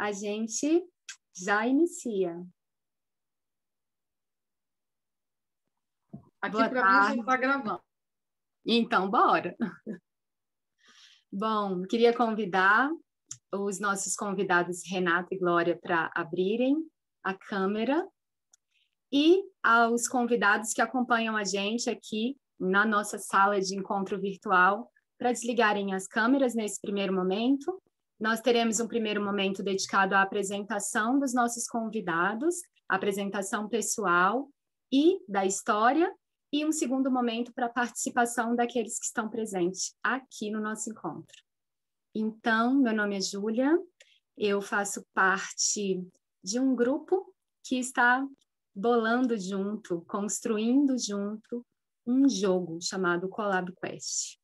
a gente já inicia. Aqui para mim já está gravando. Então, bora. Bom, queria convidar os nossos convidados Renato e Glória para abrirem a câmera e aos convidados que acompanham a gente aqui na nossa sala de encontro virtual para desligarem as câmeras nesse primeiro momento. Nós teremos um primeiro momento dedicado à apresentação dos nossos convidados, apresentação pessoal e da história, e um segundo momento para a participação daqueles que estão presentes aqui no nosso encontro. Então, meu nome é Júlia, eu faço parte de um grupo que está bolando junto, construindo junto um jogo chamado Collab Quest.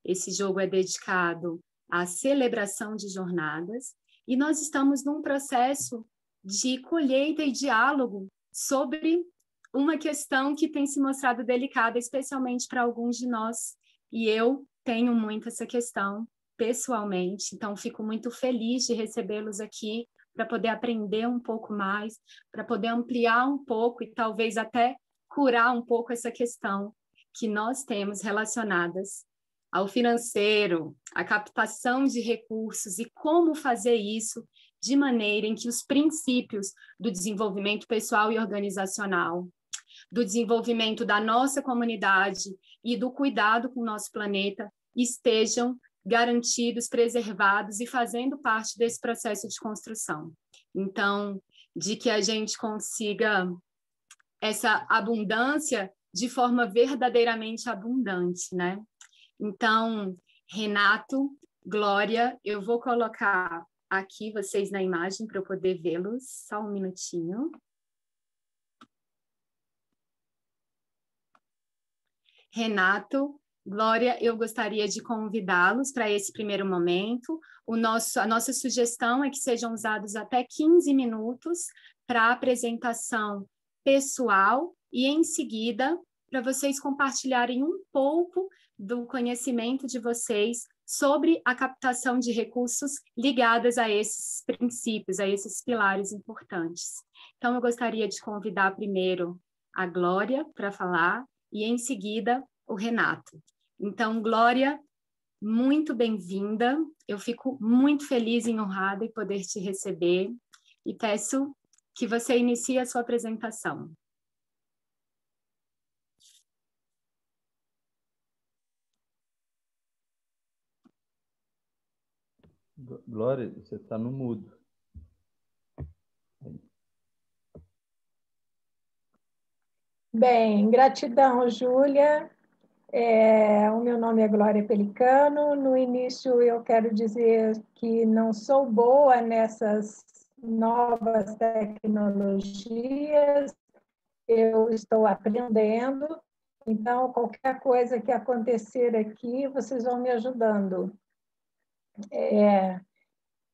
Esse jogo é dedicado à celebração de jornadas e nós estamos num processo de colheita e diálogo sobre uma questão que tem se mostrado delicada, especialmente para alguns de nós, e eu tenho muito essa questão pessoalmente, então fico muito feliz de recebê-los aqui para poder aprender um pouco mais, para poder ampliar um pouco e talvez até curar um pouco essa questão que nós temos relacionadas ao financeiro, à captação de recursos e como fazer isso de maneira em que os princípios do desenvolvimento pessoal e organizacional, do desenvolvimento da nossa comunidade e do cuidado com o nosso planeta estejam garantidos, preservados e fazendo parte desse processo de construção. Então, de que a gente consiga essa abundância de forma verdadeiramente abundante, né? Então, Renato, Glória, eu vou colocar aqui vocês na imagem para eu poder vê-los, só um minutinho. Renato, Glória, eu gostaria de convidá-los para esse primeiro momento. A nossa sugestão é que sejam usados até 15 minutos para a apresentação pessoal e, em seguida, para vocês compartilharem um pouco do conhecimento de vocês sobre a captação de recursos ligadas a esses princípios, a esses pilares importantes. Então, eu gostaria de convidar primeiro a Glória para falar e, em seguida, o Renato. Então, Glória, muito bem-vinda. Eu fico muito feliz e honrada em poder te receber e peço que você inicie a sua apresentação. Glória, você está no mudo. Bem, gratidão, Júlia. O meu nome é Glória Pelicano. No início, eu quero dizer que não sou boa nessas novas tecnologias, eu estou aprendendo, então, qualquer coisa que acontecer aqui, vocês vão me ajudando.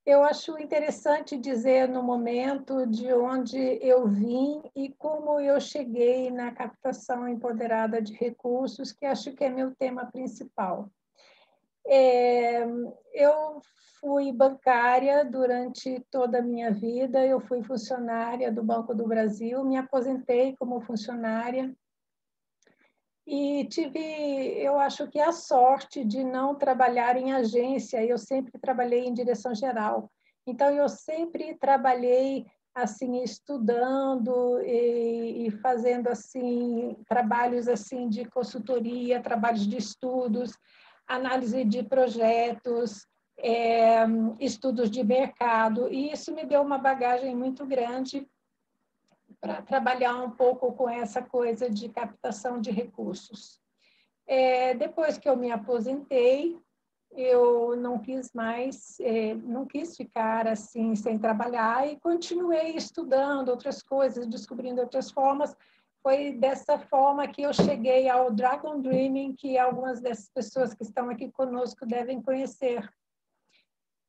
Eu acho interessante dizer no momento de onde eu vim e como eu cheguei na captação empoderada de recursos, que acho que é meu tema principal. Eu fui bancária durante toda a minha vida, eu fui funcionária do Banco do Brasil, me aposentei como funcionária e tive, eu acho que a sorte de não trabalhar em agência, eu sempre trabalhei em direção geral. Então, eu sempre trabalhei assim, estudando e fazendo assim, trabalhos assim, de consultoria, trabalhos de estudos, análise de projetos, estudos de mercado, e isso me deu uma bagagem muito grande para trabalhar um pouco com essa coisa de captação de recursos. Depois que eu me aposentei, eu não quis mais, não quis ficar assim sem trabalhar e continuei estudando outras coisas, descobrindo outras formas. Foi dessa forma que eu cheguei ao Dragon Dreaming, que algumas dessas pessoas que estão aqui conosco devem conhecer.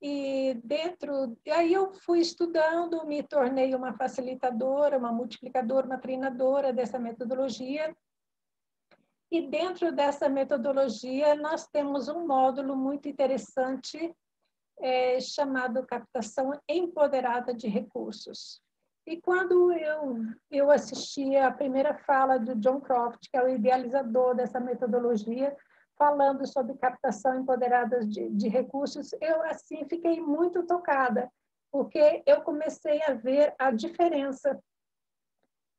E aí eu fui estudando, me tornei uma facilitadora, uma multiplicadora, uma treinadora dessa metodologia. E dentro dessa metodologia nós temos um módulo muito interessante chamado Captação Empoderada de Recursos. E quando eu assisti a primeira fala do John Croft, que é o idealizador dessa metodologia, falando sobre captação empoderada de recursos, eu assim fiquei muito tocada, porque eu comecei a ver a diferença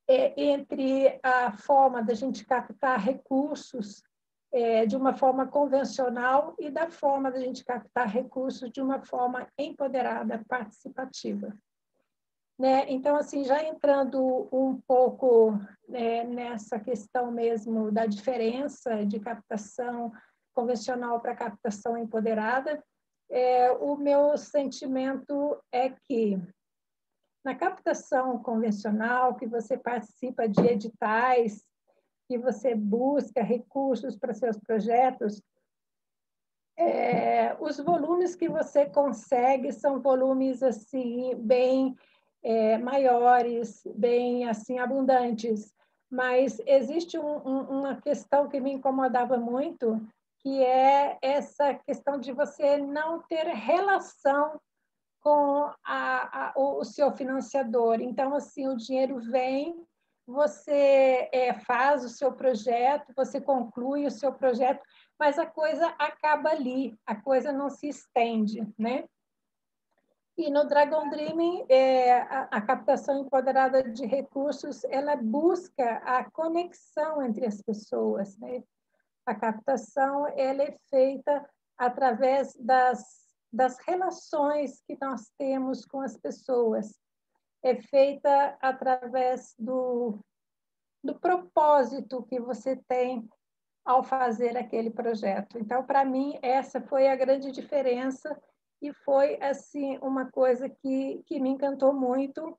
entre a forma da gente captar recursos de uma forma convencional e da forma da gente captar recursos de uma forma empoderada, participativa. Né? Então, assim, já entrando um pouco nessa questão mesmo da diferença de captação convencional para captação empoderada, o meu sentimento é que na captação convencional, que você participa de editais, que você busca recursos para seus projetos, os volumes que você consegue são volumes assim bem maiores, bem assim abundantes. Mas existe uma questão que me incomodava muito, que é essa questão de você não ter relação com o seu financiador. Então, assim, o dinheiro vem, você faz o seu projeto, você conclui o seu projeto, mas a coisa acaba ali, a coisa não se estende, né? E no Dragon Dreaming, a captação empoderada de recursos, ela busca a conexão entre as pessoas, né? A captação ela é feita através das relações que nós temos com as pessoas. É feita através do propósito que você tem ao fazer aquele projeto. Então, para mim, essa foi a grande diferença e foi assim uma coisa que me encantou muito.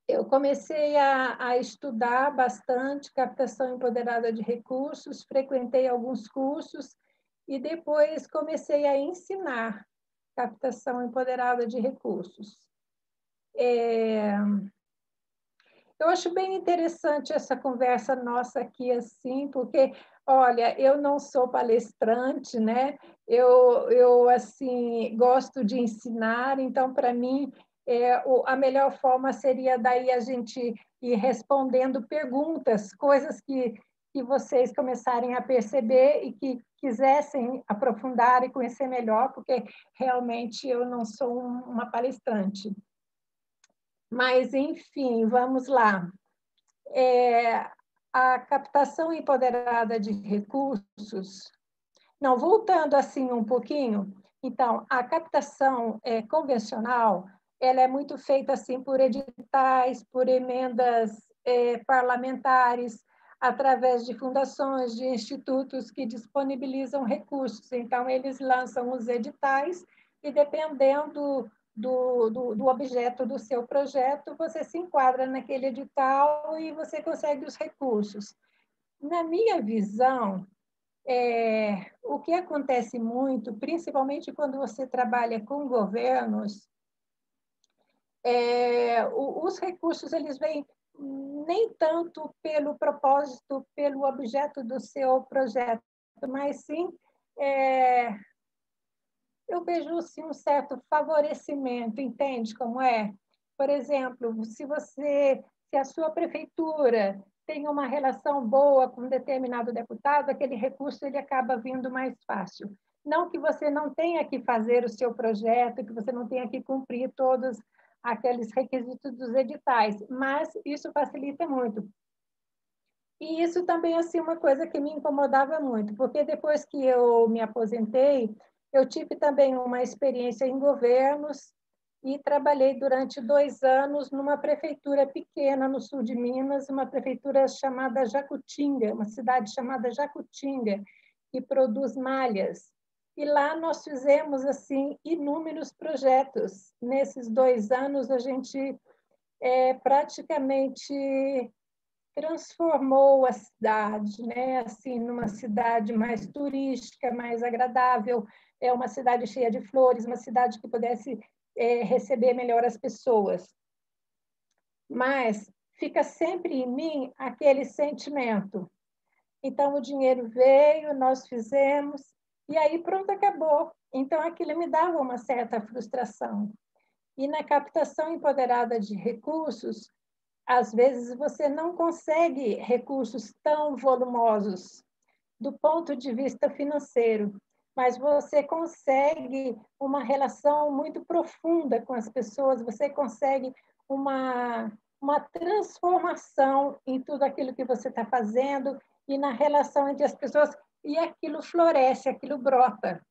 Eu comecei a estudar bastante captação empoderada de recursos, frequentei alguns cursos e depois comecei a ensinar captação empoderada de recursos. Eu acho bem interessante essa conversa nossa aqui, assim, porque, olha, eu não sou palestrante, né? Eu assim, gosto de ensinar, então, para mim, a melhor forma seria daí a gente ir respondendo perguntas, coisas que vocês começarem a perceber e que quisessem aprofundar e conhecer melhor, porque realmente eu não sou uma palestrante. Mas, enfim, vamos lá. A captação empoderada de recursos... Não, voltando assim um pouquinho, então, a captação convencional, ela é muito feita assim por editais, por emendas parlamentares, através de fundações, de institutos que disponibilizam recursos. Então, eles lançam os editais e, dependendo do objeto do seu projeto, você se enquadra naquele edital e você consegue os recursos. Na minha visão, o que acontece muito, principalmente quando você trabalha com governos, os recursos eles vêm nem tanto pelo propósito, pelo objeto do seu projeto, mas sim eu vejo assim, um certo favorecimento, entende como é? Por exemplo, se a sua prefeitura tem uma relação boa com um determinado deputado, aquele recurso ele acaba vindo mais fácil. Não que você não tenha que fazer o seu projeto, que você não tenha que cumprir todos aqueles requisitos dos editais, mas isso facilita muito. E isso também é assim, uma coisa que me incomodava muito, porque depois que eu me aposentei, eu tive também uma experiência em governos e trabalhei durante 2 anos numa prefeitura pequena no sul de Minas, uma prefeitura chamada Jacutinga, uma cidade chamada Jacutinga, que produz malhas. E lá nós fizemos assim inúmeros projetos. Nesses 2 anos, a gente praticamente transformou a cidade, né? Assim, numa cidade mais turística, mais agradável, uma cidade cheia de flores, uma cidade que pudesse receber melhor as pessoas. Mas fica sempre em mim aquele sentimento. Então, o dinheiro veio, nós fizemos, E aí, pronto, acabou. Então, aquilo me dava uma certa frustração. E na captação empoderada de recursos, às vezes você não consegue recursos tão volumosos do ponto de vista financeiro, mas você consegue uma relação muito profunda com as pessoas, você consegue uma transformação em tudo aquilo que você está fazendo e na relação entre as pessoas, e aquilo floresce, aquilo brota.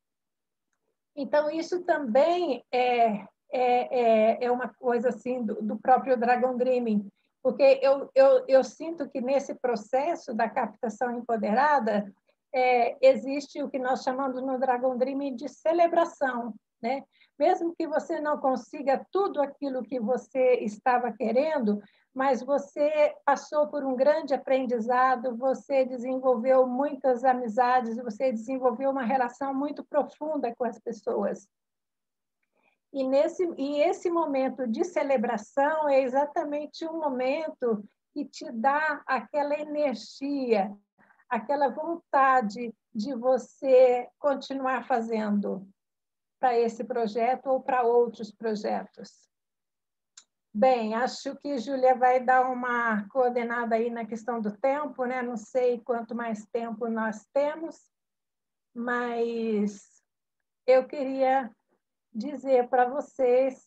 Então, isso também é uma coisa assim do próprio Dragon Dreaming, porque eu sinto que nesse processo da captação empoderada existe o que nós chamamos no Dragon Dreaming de celebração, né? Mesmo que você não consiga tudo aquilo que você estava querendo, mas você passou por um grande aprendizado, você desenvolveu muitas amizades, você desenvolveu uma relação muito profunda com as pessoas. E esse momento de celebração é exatamente um momento que te dá aquela energia, aquela vontade de você continuar fazendo para esse projeto ou para outros projetos. Bem, acho que Júlia vai dar uma coordenada aí na questão do tempo, né? Não sei quanto mais tempo nós temos, mas eu queria dizer para vocês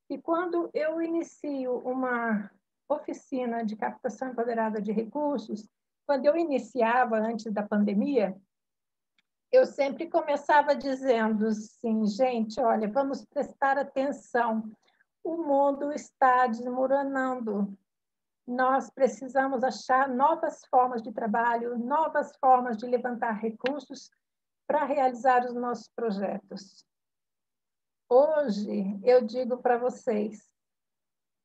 que quando eu inicio uma oficina de captação empoderada de recursos, quando eu iniciava antes da pandemia, eu sempre começava dizendo assim, gente, olha, vamos prestar atenção, o mundo está desmoronando. Nós precisamos achar novas formas de trabalho, novas formas de levantar recursos para realizar os nossos projetos. Hoje, eu digo para vocês,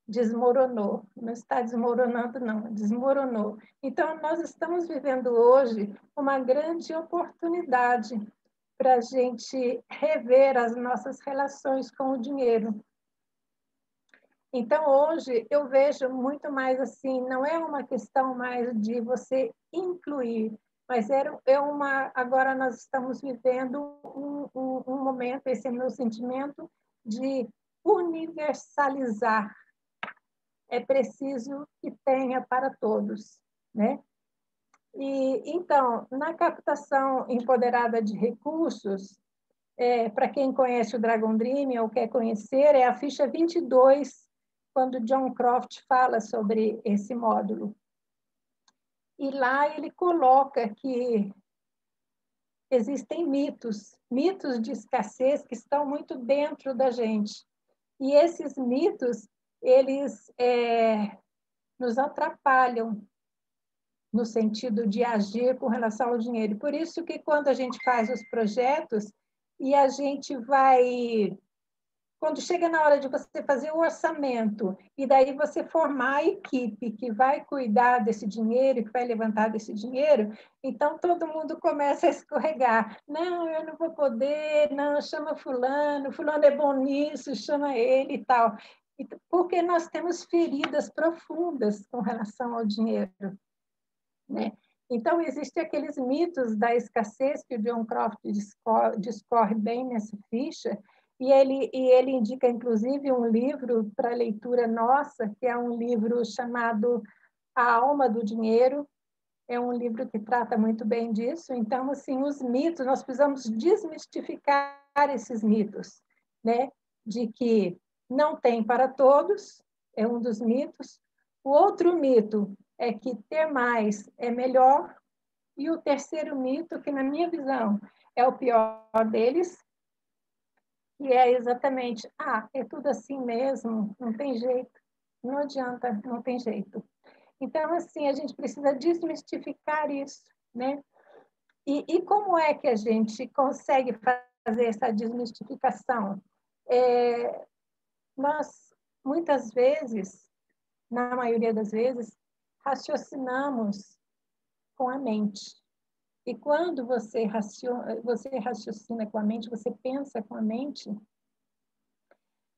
desmoronou. Não está desmoronando, não, desmoronou. Então, nós estamos vivendo hoje uma grande oportunidade para a gente rever as nossas relações com o dinheiro. Então, hoje, eu vejo muito mais assim, não é uma questão mais de você incluir, mas agora nós estamos vivendo um momento, esse é meu sentimento, de universalizar. É preciso que tenha para todos, né? E, então, na captação empoderada de recursos, para quem conhece o Dragon Dream ou quer conhecer, é a ficha 22, quando John Croft fala sobre esse módulo. E lá ele coloca que existem mitos de escassez que estão muito dentro da gente. E esses mitos, eles nos atrapalham no sentido de agir com relação ao dinheiro. Por isso que quando a gente faz os projetos e a gente vai... Quando chega na hora de você fazer o orçamento e daí você formar a equipe que vai cuidar desse dinheiro, que vai levantar desse dinheiro, então todo mundo começa a escorregar. Não, eu não vou poder, não, chama fulano, fulano é bom nisso, chama ele e tal. Porque nós temos feridas profundas com relação ao dinheiro, né? Então, existem aqueles mitos da escassez que o John Croft discorre bem nessa ficha, e ele indica, inclusive, um livro para leitura nossa, que é um livro chamado A Alma do Dinheiro. É um livro que trata muito bem disso. Então, assim, os mitos, nós precisamos desmistificar esses mitos, né? De que não tem para todos, é um dos mitos. O outro mito é que ter mais é melhor. E o terceiro mito, que na minha visão é o pior deles, que é exatamente, é tudo assim mesmo, não tem jeito, não adianta, não tem jeito. Então, assim, a gente precisa desmistificar isso, né? E como é que a gente consegue fazer essa desmistificação? Nós, muitas vezes, na maioria das vezes, raciocinamos com a mente. E quando você raciocina com a mente, você pensa com a mente,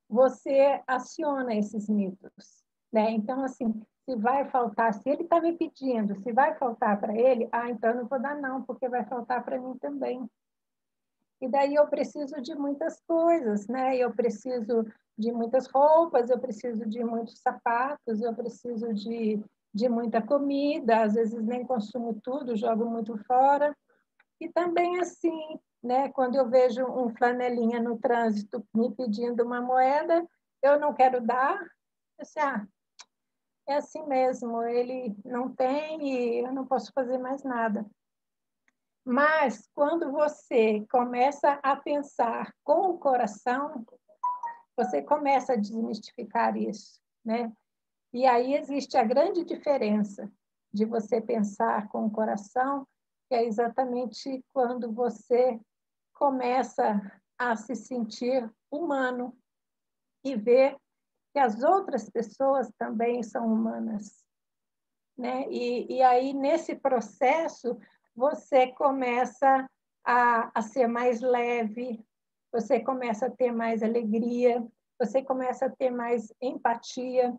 você aciona esses mitos, né? Então, assim, se vai faltar, se ele está me pedindo, se vai faltar para ele, então eu não vou dar não, porque vai faltar para mim também. E daí eu preciso de muitas coisas, né? Eu preciso de muitas roupas, eu preciso de muitos sapatos, eu preciso de muita comida, às vezes nem consumo tudo, jogo muito fora. E também assim, né? Quando eu vejo um flanelinha no trânsito me pedindo uma moeda, eu não quero dar, assim, é assim mesmo, ele não tem e eu não posso fazer mais nada. Mas quando você começa a pensar com o coração, você começa a desmistificar isso, né? E aí existe a grande diferença de você pensar com o coração, que é exatamente quando você começa a se sentir humano e ver que as outras pessoas também são humanas, né? E aí, nesse processo, você começa a ser mais leve, você começa a ter mais alegria, você começa a ter mais empatia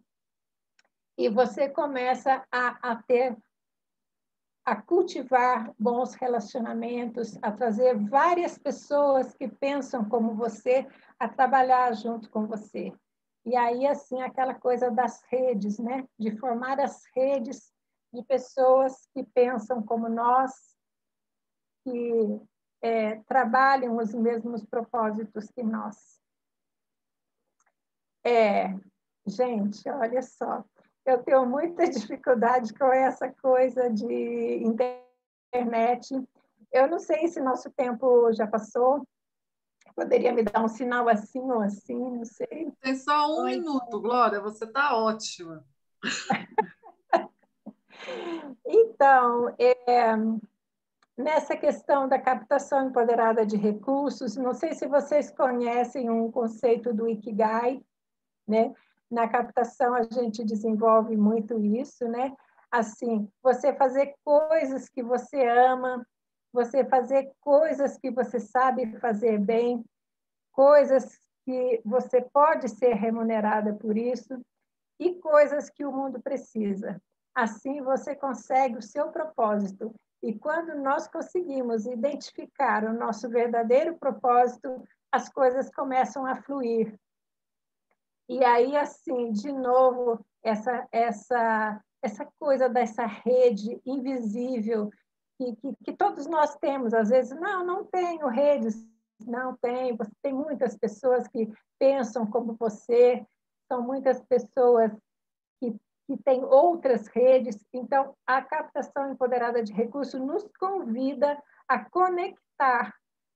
e você começa a cultivar bons relacionamentos, a trazer várias pessoas que pensam como você, a trabalhar junto com você. E aí, assim, aquela coisa das redes, né? De formar as redes de pessoas que pensam como nós, que trabalham os mesmos propósitos que nós. Gente, olha só, eu tenho muita dificuldade com essa coisa de internet. Eu não sei se nosso tempo já passou. Poderia me dar um sinal assim ou assim, não sei. Tem só um Oi. minuto, Glória, você está ótima. Então, nessa questão da captação empoderada de recursos, não sei se vocês conhecem um conceito do Ikigai, né? Na captação a gente desenvolve muito isso, né? Assim, você fazer coisas que você ama, você fazer coisas que você sabe fazer bem, coisas que você pode ser remunerada por isso e coisas que o mundo precisa. Assim você consegue o seu propósito. E quando nós conseguimos identificar o nosso verdadeiro propósito, as coisas começam a fluir. E aí, assim, de novo, essa coisa dessa rede invisível que todos nós temos, às vezes, não tenho redes, não tenho, você tem muitas pessoas que pensam como você, são muitas pessoas que, que têm outras redes, então a captação empoderada de recursos nos convida a conectar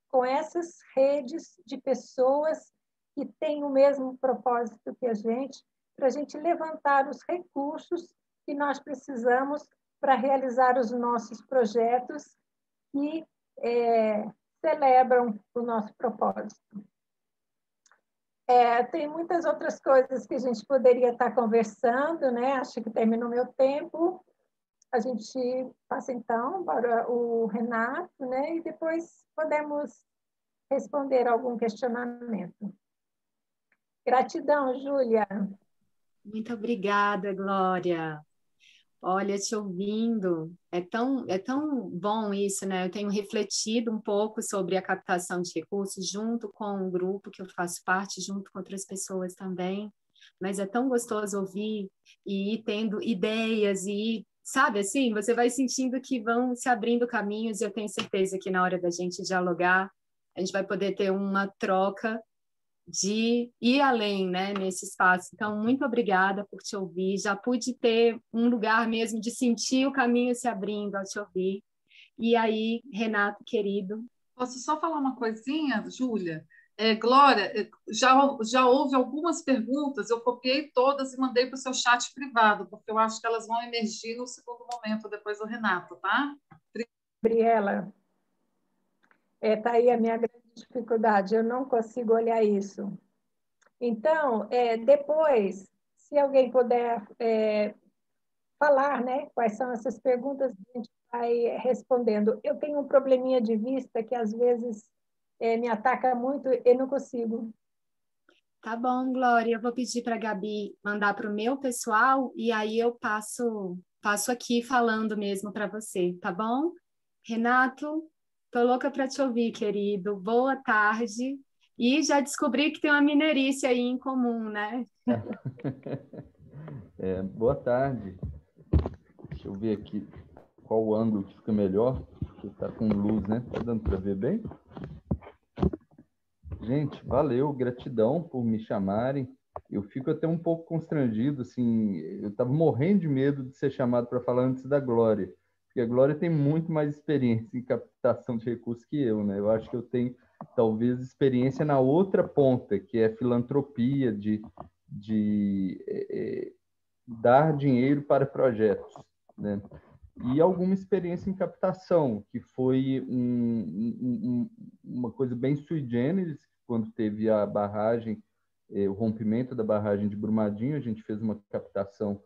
com essas redes de pessoas que têm o mesmo propósito que a gente, para a gente levantar os recursos que nós precisamos para realizar os nossos projetos que celebram o nosso propósito. Tem muitas outras coisas que a gente poderia estar conversando, né? Acho que terminou meu tempo. A gente passa, então, para o Renato, né? E depois podemos responder algum questionamento. Gratidão, Júlia. Muito obrigada, Glória. Olha, te ouvindo, é tão bom isso, né? Eu tenho refletido um pouco sobre a captação de recursos junto com um grupo que eu faço parte, junto com outras pessoas também. Mas é tão gostoso ouvir e ir tendo ideias e, sabe, assim, você vai sentindo que vão se abrindo caminhos e eu tenho certeza que na hora da gente dialogar, a gente vai poder ter uma troca de ir além, né, nesse espaço. Então, muito obrigada por te ouvir. Já pude ter um lugar mesmo de sentir o caminho se abrindo ao te ouvir. E aí, Renato, querido. Posso só falar uma coisinha, Júlia? Glória, já houve algumas perguntas, eu copiei todas e mandei para o seu chat privado, porque eu acho que elas vão emergir no segundo momento, depois do Renato, tá? Gabriela, tá aí a minha grande dificuldade, eu não consigo olhar isso. Então, depois, se alguém puder falar, né, quais são essas perguntas, a gente vai respondendo. Eu tenho um probleminha de vista que às vezes me ataca muito e não consigo. Tá bom, Glória. Eu vou pedir para a Gabi mandar para o meu pessoal e aí eu passo aqui falando mesmo para você, tá bom? Renato, Tô louca para te ouvir, querido. Boa tarde. E já descobri que tem uma mineirice aí em comum, né? Boa tarde. Deixa eu ver aqui qual ângulo que fica melhor, porque está com luz, né? Tá dando para ver bem? Gente, valeu, gratidão por me chamarem. Eu fico até um pouco constrangido, assim, eu estava morrendo de medo de ser chamado para falar antes da Glória, porque a Glória tem muito mais experiência em captação de recursos que eu, né? Eu acho que eu tenho, talvez, experiência na outra ponta, que é filantropia, de dar dinheiro para projetos, né? E alguma experiência em captação, que foi uma coisa bem sui generis, quando teve a barragem, o rompimento da barragem de Brumadinho, a gente fez uma captação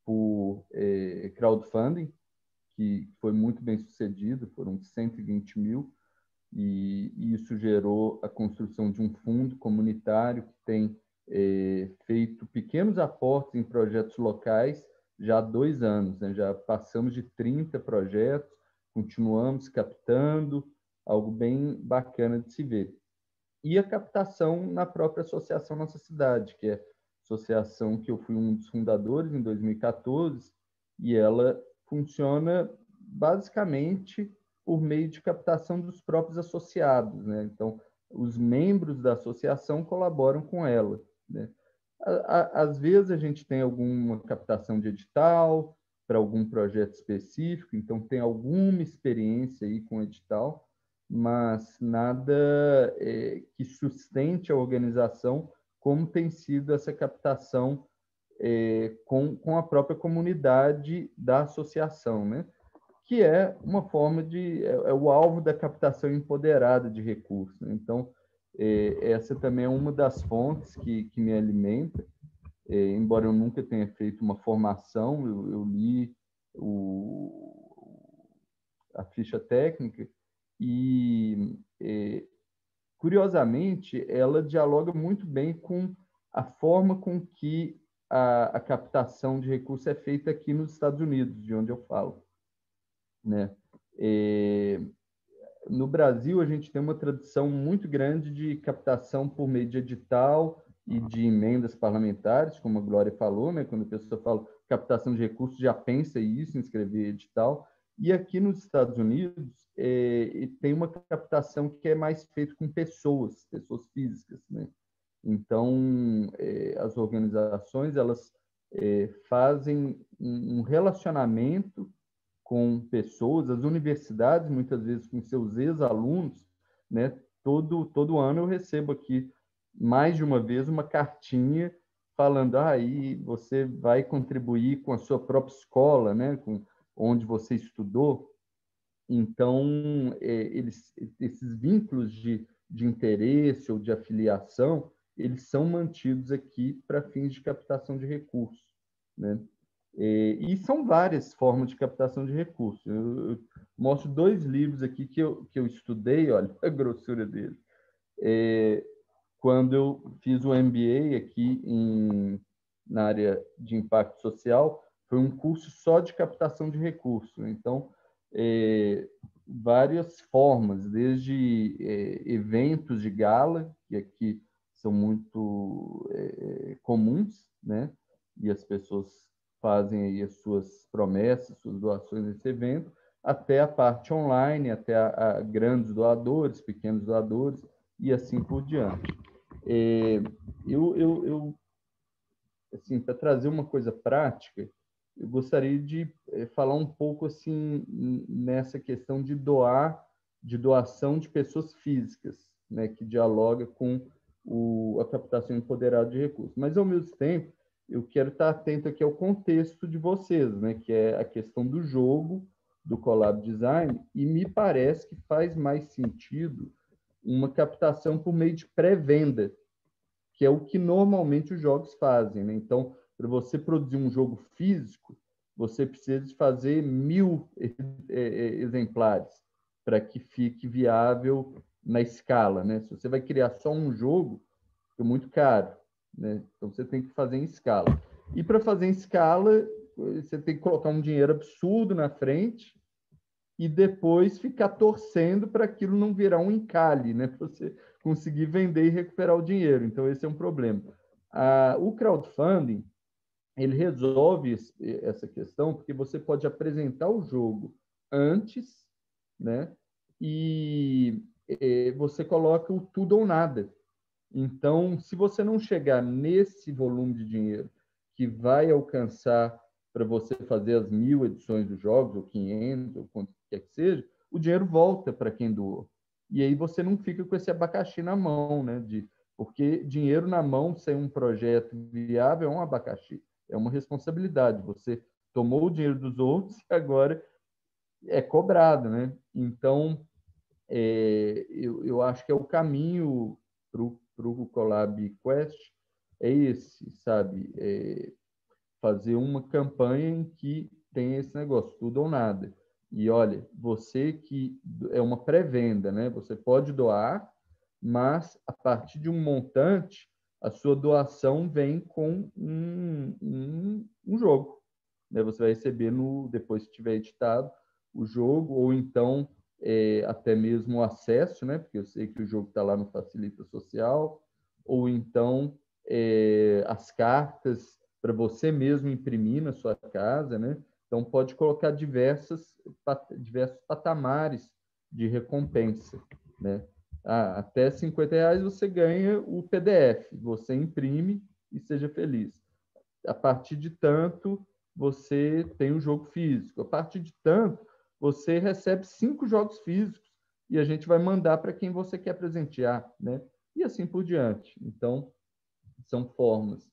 por crowdfunding, que foi muito bem sucedido, foram 120 mil, e isso gerou a construção de um fundo comunitário que tem feito pequenos aportes em projetos locais já há 2 anos, né? Já passamos de 30 projetos, continuamos captando, algo bem bacana de se ver. E a captação na própria associação Nossa Cidade, que é a associação que eu fui um dos fundadores em 2014, e ela funciona basicamente por meio de captação dos próprios associados, né? Então, os membros da associação colaboram com ela, né? Às vezes a gente tem alguma captação de edital para algum projeto específico, então tem alguma experiência aí com edital, mas nada que sustente a organização como tem sido essa captação com a própria comunidade da associação, né? Que é uma forma de... é o alvo da captação empoderada de recursos, né? Então, essa também é uma das fontes que me alimenta, embora eu nunca tenha feito uma formação, eu li a ficha técnica e, curiosamente, ela dialoga muito bem com a forma com que a captação de recursos é feita aqui nos Estados Unidos, de onde eu falo, né? No Brasil, a gente tem uma tradição muito grande de captação por meio de edital e de emendas parlamentares, como a Glória falou, né? Quando a pessoa fala captação de recursos, já pensa isso, em escrever edital. E aqui nos Estados Unidos, tem uma captação que é mais feita com pessoas físicas, né? Então, as organizações, elas fazem um relacionamento com pessoas, as universidades, muitas vezes com seus ex-alunos, né? Todo ano eu recebo aqui, mais de uma vez, uma cartinha falando, aí você vai contribuir com a sua própria escola, né? Com onde você estudou. Então, esses vínculos de interesse ou de afiliação, eles são mantidos aqui para fins de captação de recursos, né? E são várias formas de captação de recursos. Eu mostro 2 livros aqui que eu estudei, olha a grossura deles. Quando eu fiz o MBA aqui na área de impacto social, foi um curso só de captação de recursos. Então, várias formas, desde eventos de gala, que aqui são muito comuns, né? E as pessoas fazem aí as suas promessas, suas doações nesse evento, até a parte online, até a grandes doadores, pequenos doadores, e assim por diante. Assim, para trazer uma coisa prática, eu gostaria de falar um pouco assim nessa questão de doação de pessoas físicas, né, que dialoga com a captação empoderada de recursos. Mas, ao mesmo tempo, eu quero estar atento aqui ao contexto de vocês, né, que é a questão do jogo, do collab design, e me parece que faz mais sentido uma captação por meio de pré-venda, que é o que normalmente os jogos fazem, né? Então, para você produzir um jogo físico, você precisa de fazer 1000 exemplares para que fique viável na escala, né? Se você vai criar só um jogo, fica muito caro, né? Então, você tem que fazer em escala. E para fazer em escala, você tem que colocar um dinheiro absurdo na frente e depois ficar torcendo para aquilo não virar um encalhe, né? Para você conseguir vender e recuperar o dinheiro. Então, esse é um problema. O crowdfunding, ele resolve essa questão porque você pode apresentar o jogo antes, né? E você coloca o tudo ou nada. Então, se você não chegar nesse volume de dinheiro que vai alcançar para você fazer as 1.000 edições dos jogos, ou 500, ou quanto quer que seja, o dinheiro volta para quem doou. E aí você não fica com esse abacaxi na mão, né? Porque dinheiro na mão sem um projeto viável é um abacaxi, é uma responsabilidade. Você tomou o dinheiro dos outros e agora é cobrado, né? Então, eu acho que é o caminho para o Collab Quest é esse, sabe? Fazer uma campanha em que tem esse negócio, tudo ou nada. E olha, você que é uma pré-venda, né? Você pode doar, mas a partir de um montante, a sua doação vem com um jogo, né? Você vai receber depois que tiver editado o jogo, ou então até mesmo o acesso, né? Porque eu sei que o jogo está lá no Facilita Social, ou então as cartas para você mesmo imprimir na sua casa, né? Então, pode colocar diversos patamares de recompensa, né? Até R$50 você ganha o PDF, você imprime e seja feliz. A partir de tanto, você tem um jogo físico. A partir de tanto, você recebe 5 jogos físicos e a gente vai mandar para quem você quer presentear, né? E assim por diante. Então, são formas.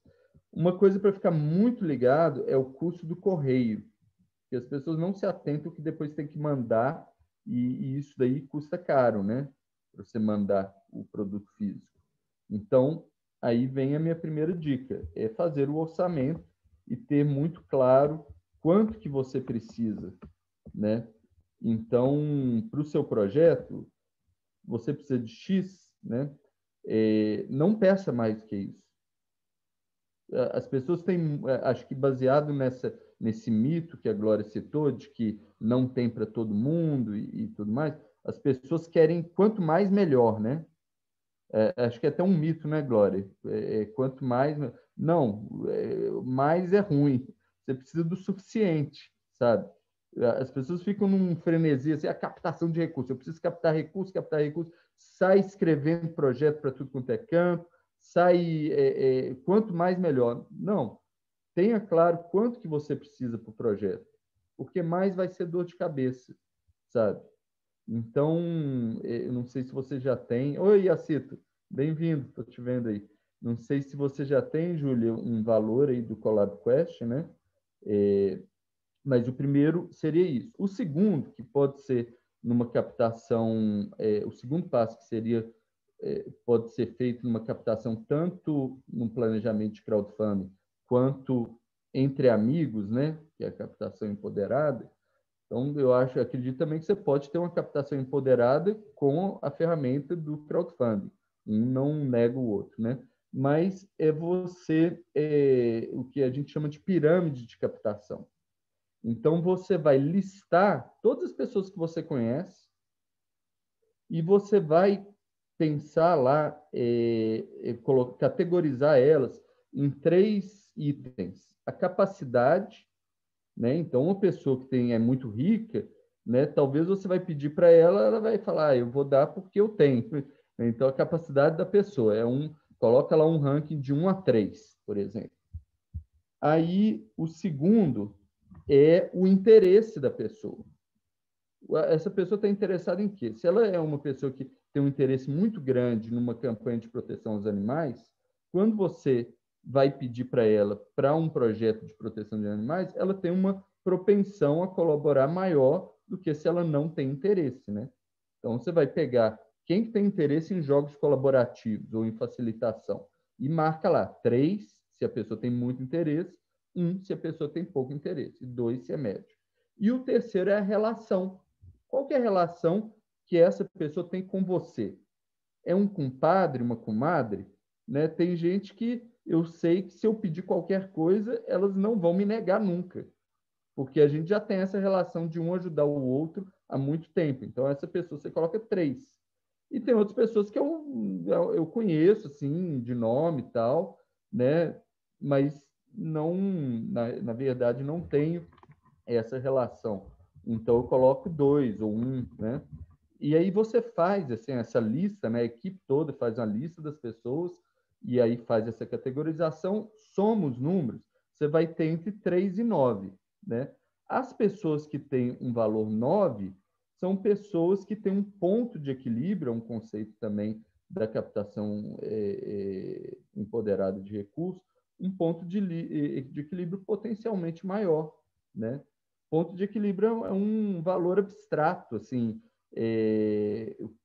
Uma coisa para ficar muito ligado é o custo do correio, que as pessoas não se atentam que depois tem que mandar e isso daí custa caro, né? Para você mandar o produto físico. Então, aí vem a minha primeira dica, é fazer o orçamento e ter muito claro quanto que você precisa, né? Então, para o seu projeto, você precisa de X, né? Não peça mais que isso. As pessoas têm, acho que baseado nesse mito que a Glória citou, de que não tem para todo mundo e tudo mais, as pessoas querem quanto mais melhor, né? Acho que é até um mito, né, Glória? Quanto mais... Não, mais é ruim. Você precisa do suficiente, sabe? As pessoas ficam num frenesi, assim, a captação de recursos. Eu preciso captar recursos, sai escrevendo projeto para tudo quanto é canto, sai quanto mais melhor. Não, tenha claro quanto que você precisa para o projeto, porque mais vai ser dor de cabeça, sabe? Então, eu não sei se você já tem... Oi, Yacito, bem-vindo, estou te vendo aí. Não sei se você já tem, Júlia, um valor aí do Collab Quest, né? Mas o primeiro seria isso. O segundo, que pode ser numa captação... o segundo passo que seria... pode ser feito numa captação tanto no planejamento de crowdfunding quanto entre amigos, né? Que é a captação empoderada. Então, acredito também que você pode ter uma captação empoderada com a ferramenta do crowdfunding. Um não nega o outro, né? Mas o que a gente chama de pirâmide de captação. Então, você vai listar todas as pessoas que você conhece e você vai pensar lá, categorizar elas em 3 itens. A capacidade, né? Então, uma pessoa que é muito rica, né? Talvez você vai pedir para ela, ela vai falar, eu vou dar porque eu tenho. Então, a capacidade da pessoa coloca lá um ranking de 1 a 3, por exemplo. Aí, o segundo é o interesse da pessoa. Essa pessoa está interessada em quê? Se ela é uma pessoa que tem um interesse muito grande numa campanha de proteção aos animais, quando você vai pedir para ela para um projeto de proteção de animais, ela tem uma propensão a colaborar maior do que se ela não tem interesse, né? Então, você vai pegar quem tem interesse em jogos colaborativos ou em facilitação e marca lá 3, se a pessoa tem muito interesse, 1, se a pessoa tem pouco interesse, 2, se é médio. E o terceiro é a relação. Qual que é a relação que essa pessoa tem com você? É um compadre, uma comadre? Né? Tem gente que eu sei que se eu pedir qualquer coisa, elas não vão me negar nunca. porque a gente já tem essa relação de um ajudar o outro há muito tempo. Então, essa pessoa você coloca 3. E tem outras pessoas que eu conheço, assim, de nome e tal, né? Mas não, na verdade, não tenho essa relação. Então, eu coloco 2 ou 1, né? E aí você faz assim, essa lista, né? A equipe toda faz uma lista das pessoas e aí faz essa categorização, soma os números, você vai ter entre 3 e 9, né? As pessoas que têm um valor 9 são pessoas que têm um ponto de equilíbrio, é um conceito também da captação empoderada de recursos, um ponto de equilíbrio potencialmente maior, né? Ponto de equilíbrio é um valor abstrato, assim,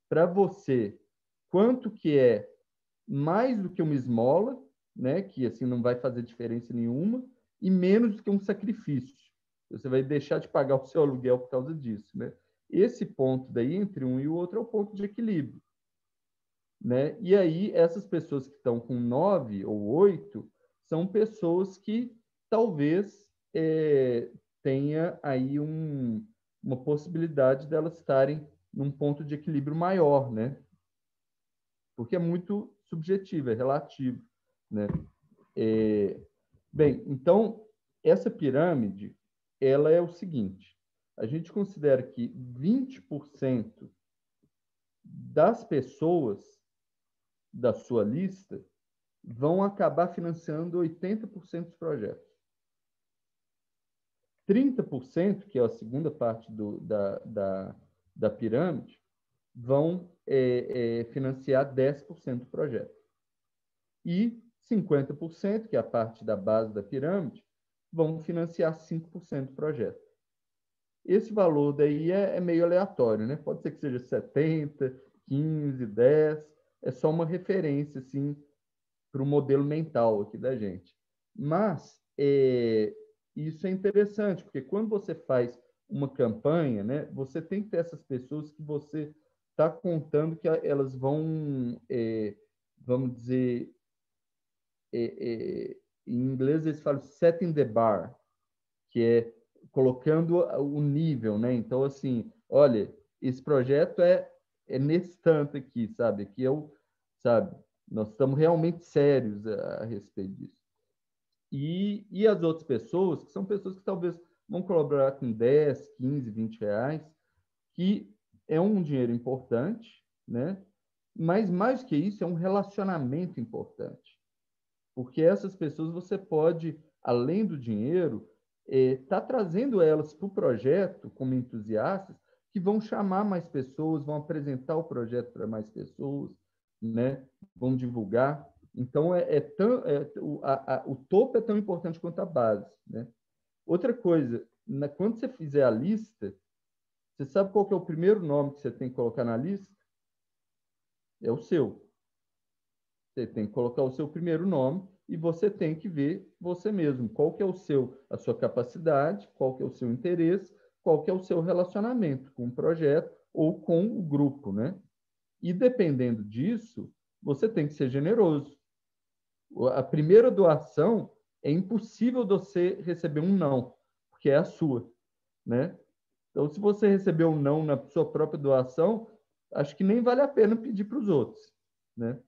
para você, quanto que é mais do que uma esmola, né, que assim não vai fazer diferença nenhuma, e menos do que um sacrifício. Você vai deixar de pagar o seu aluguel por causa disso, né? Esse ponto daí entre um e o outro é o ponto de equilíbrio, né? E aí essas pessoas que estão com 9 ou 8 são pessoas que talvez tenha aí uma possibilidade delas estarem num ponto de equilíbrio maior, né? Porque é muito subjetivo, é relativo, né? Bem, então, essa pirâmide, ela é o seguinte, a gente considera que 20% das pessoas da sua lista vão acabar financiando 80% dos projetos. 30%, que é a segunda parte da pirâmide, vão financiar 10% do projeto. E 50%, que é a parte da base da pirâmide, vão financiar 5% do projeto. Esse valor daí é meio aleatório, né? Pode ser que seja 70, 15, 10, é só uma referência, assim, para o modelo mental aqui da gente. Mas isso é interessante, porque quando você faz uma campanha, né, você tem que ter essas pessoas que você está contando que elas vão, vamos dizer, em inglês eles falam setting the bar, que é colocando o nível, né? Então, assim, olha, esse projeto é nesse tanto aqui, sabe? Aqui sabe, nós estamos realmente sérios a respeito disso. E as outras pessoas, que são pessoas que talvez vão colaborar com 10, 15, 20 reais, que é um dinheiro importante, né? Mas mais que isso, é um relacionamento importante. Porque essas pessoas você pode, além do dinheiro, tá trazendo elas para o projeto como entusiastas, que vão chamar mais pessoas, vão apresentar o projeto para mais pessoas, né? Vão divulgar. Então, o topo é tão importante quanto a base, né? Outra coisa, quando você fizer a lista, você sabe qual que é o primeiro nome que você tem que colocar na lista? É o seu. Você tem que colocar o seu primeiro nome e você tem que ver você mesmo, qual que é a sua capacidade, qual que é o seu interesse, qual que é o seu relacionamento com o projeto ou com o grupo, né? E dependendo disso, você tem que ser generoso. A primeira doação é impossível você receber um não, porque é a sua, né? Então, se você receber um não na sua própria doação, acho que nem vale a pena pedir para os outros, né?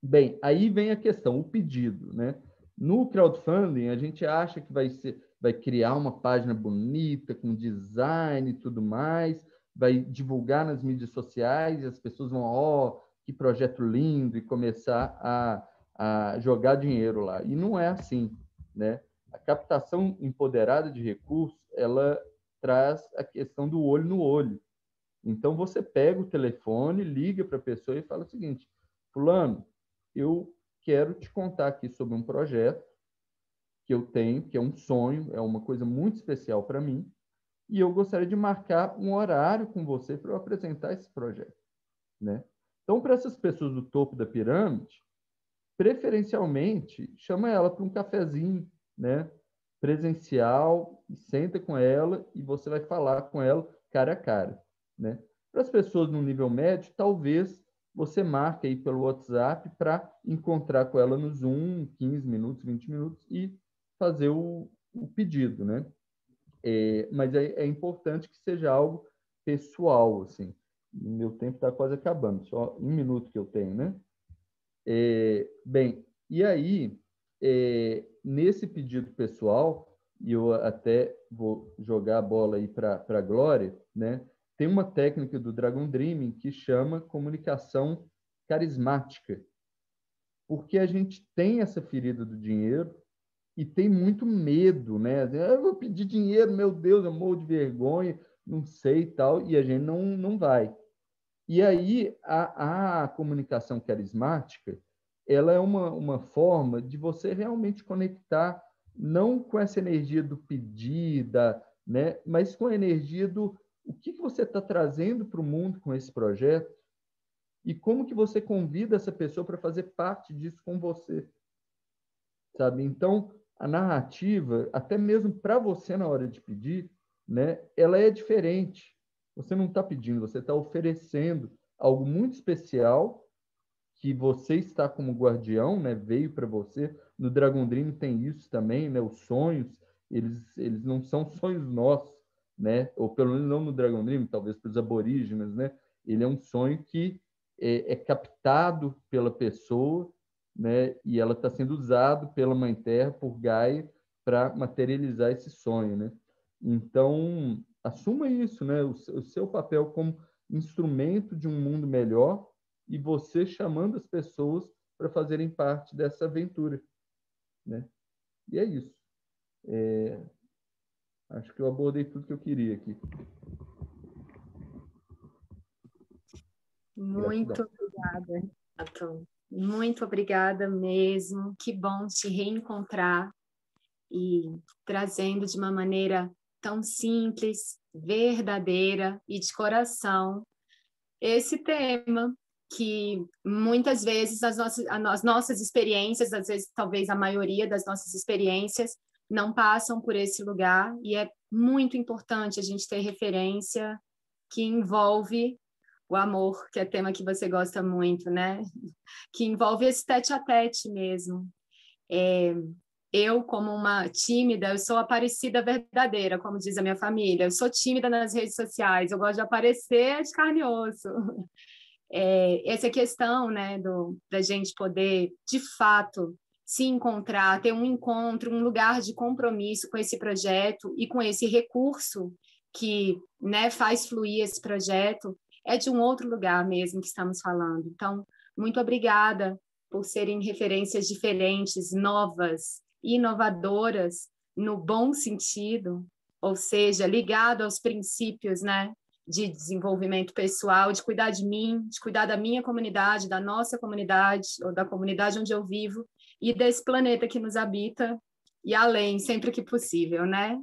Bem, aí vem a questão, o pedido, né? No crowdfunding, a gente acha que vai criar uma página bonita, com design e tudo mais, vai divulgar nas mídias sociais e as pessoas vão, que projeto lindo, e começar a jogar dinheiro lá. E não é assim, né? A captação empoderada de recursos, ela traz a questão do olho no olho. Então, você pega o telefone, liga para a pessoa e fala o seguinte, fulano, eu quero te contar aqui sobre um projeto que eu tenho, que é um sonho, é uma coisa muito especial para mim, e eu gostaria de marcar um horário com você para eu apresentar esse projeto, né? Então, para essas pessoas do topo da pirâmide, preferencialmente, chama ela para um cafezinho, né? Presencial, e senta com ela e você vai falar com ela cara a cara, né? Para as pessoas no nível médio, talvez você marque aí pelo WhatsApp para encontrar com ela no Zoom, 15 minutos, 20 minutos, e fazer o pedido, né? Mas é importante que seja algo pessoal, assim. Meu tempo está quase acabando, só 1 minuto que eu tenho, né? Bem, e aí, nesse pedido pessoal, e eu até vou jogar a bola aí para a Glória, né? Tem uma técnica do Dragon Dreaming que chama comunicação carismática, porque a gente tem essa ferida do dinheiro e tem muito medo, né? Eu vou pedir dinheiro, meu Deus, eu morro de vergonha, não sei e tal, e a gente não vai. E aí, a comunicação carismática, ela é uma forma de você realmente conectar, não com essa energia do pedir, né, mas com a energia do o que você está trazendo para o mundo com esse projeto e como que você convida essa pessoa para fazer parte disso com você, sabe? Então, a narrativa, até mesmo para você na hora de pedir, né, ela é diferente. Você não está pedindo, você está oferecendo algo muito especial que você está como guardião, né? Veio para você. No Dragon Dream tem isso também, né? Os sonhos, eles não são sonhos nossos, né? Ou pelo menos não no Dragon Dream, talvez para os aborígenes, né? Ele é um sonho que é captado pela pessoa, né? E ela está sendo usado pela Mãe Terra, por Gaia, para materializar esse sonho, né? Então, assuma isso, né? O seu papel como instrumento de um mundo melhor e você chamando as pessoas para fazerem parte dessa aventura, né? E é isso. Acho que eu abordei tudo que eu queria aqui. Muito obrigada, Renato. Muito obrigada mesmo. Que bom te reencontrar e trazendo de uma maneira tão simples, verdadeira e de coração esse tema que muitas vezes as nossas experiências, às vezes talvez a maioria das nossas experiências não passam por esse lugar e é muito importante a gente ter referência que envolve o amor, que é tema que você gosta muito, né? Que envolve esse tete-a-tete mesmo. Eu, como uma tímida, eu sou a Aparecida verdadeira, como diz a minha família. Eu sou tímida nas redes sociais, eu gosto de aparecer de carne e osso. Essa questão, né, da gente poder, de fato, se encontrar, ter um encontro, um lugar de compromisso com esse projeto e com esse recurso que, né, faz fluir esse projeto, é de um outro lugar mesmo que estamos falando. Então, muito obrigada por serem referências diferentes, novas, inovadoras, no bom sentido, ou seja, ligado aos princípios, né, de desenvolvimento pessoal, de cuidar de mim, de cuidar da minha comunidade, da nossa comunidade, ou da comunidade onde eu vivo, e desse planeta que nos habita, e além, sempre que possível, né?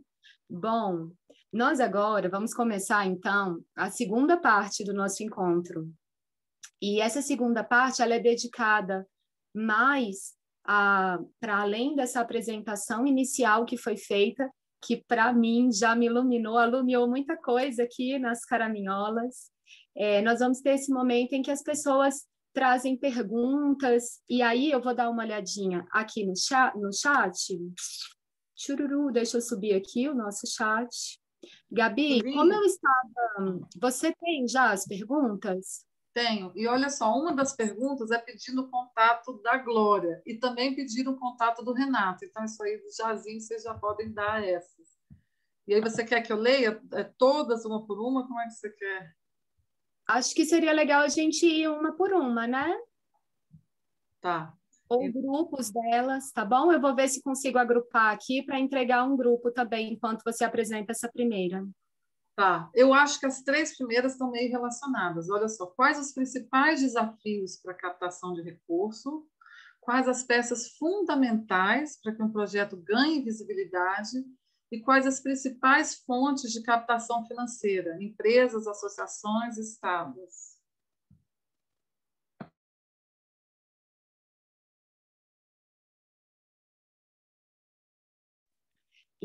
Bom, nós agora vamos começar, então, a segunda parte do nosso encontro. E essa segunda parte, ela é dedicada mais para além dessa apresentação inicial que foi feita, que para mim já me alumiou muita coisa aqui nas caraminholas. Nós vamos ter esse momento em que as pessoas trazem perguntas, e aí eu vou dar uma olhadinha aqui no chat. Chururu, deixa eu subir aqui o nosso chat. Gabi, como eu estava... Você tem já as perguntas? Tenho. E olha só, uma das perguntas é pedindo o contato da Glória e também pedindo o contato do Renato. Então, isso aí, jazinho, vocês já podem dar essas. E aí, você quer que eu leia todas, uma por uma? Como é que você quer? Acho que seria legal a gente ir uma por uma, né? Tá. Ou grupos delas, tá bom? Eu vou ver se consigo agrupar aqui para entregar um grupo também, enquanto você apresenta essa primeira. Tá, eu acho que as 3 primeiras estão meio relacionadas. Olha só, quais os principais desafios para a captação de recurso? Quais as peças fundamentais para que um projeto ganhe visibilidade? E quais as principais fontes de captação financeira? Empresas, associações, estados.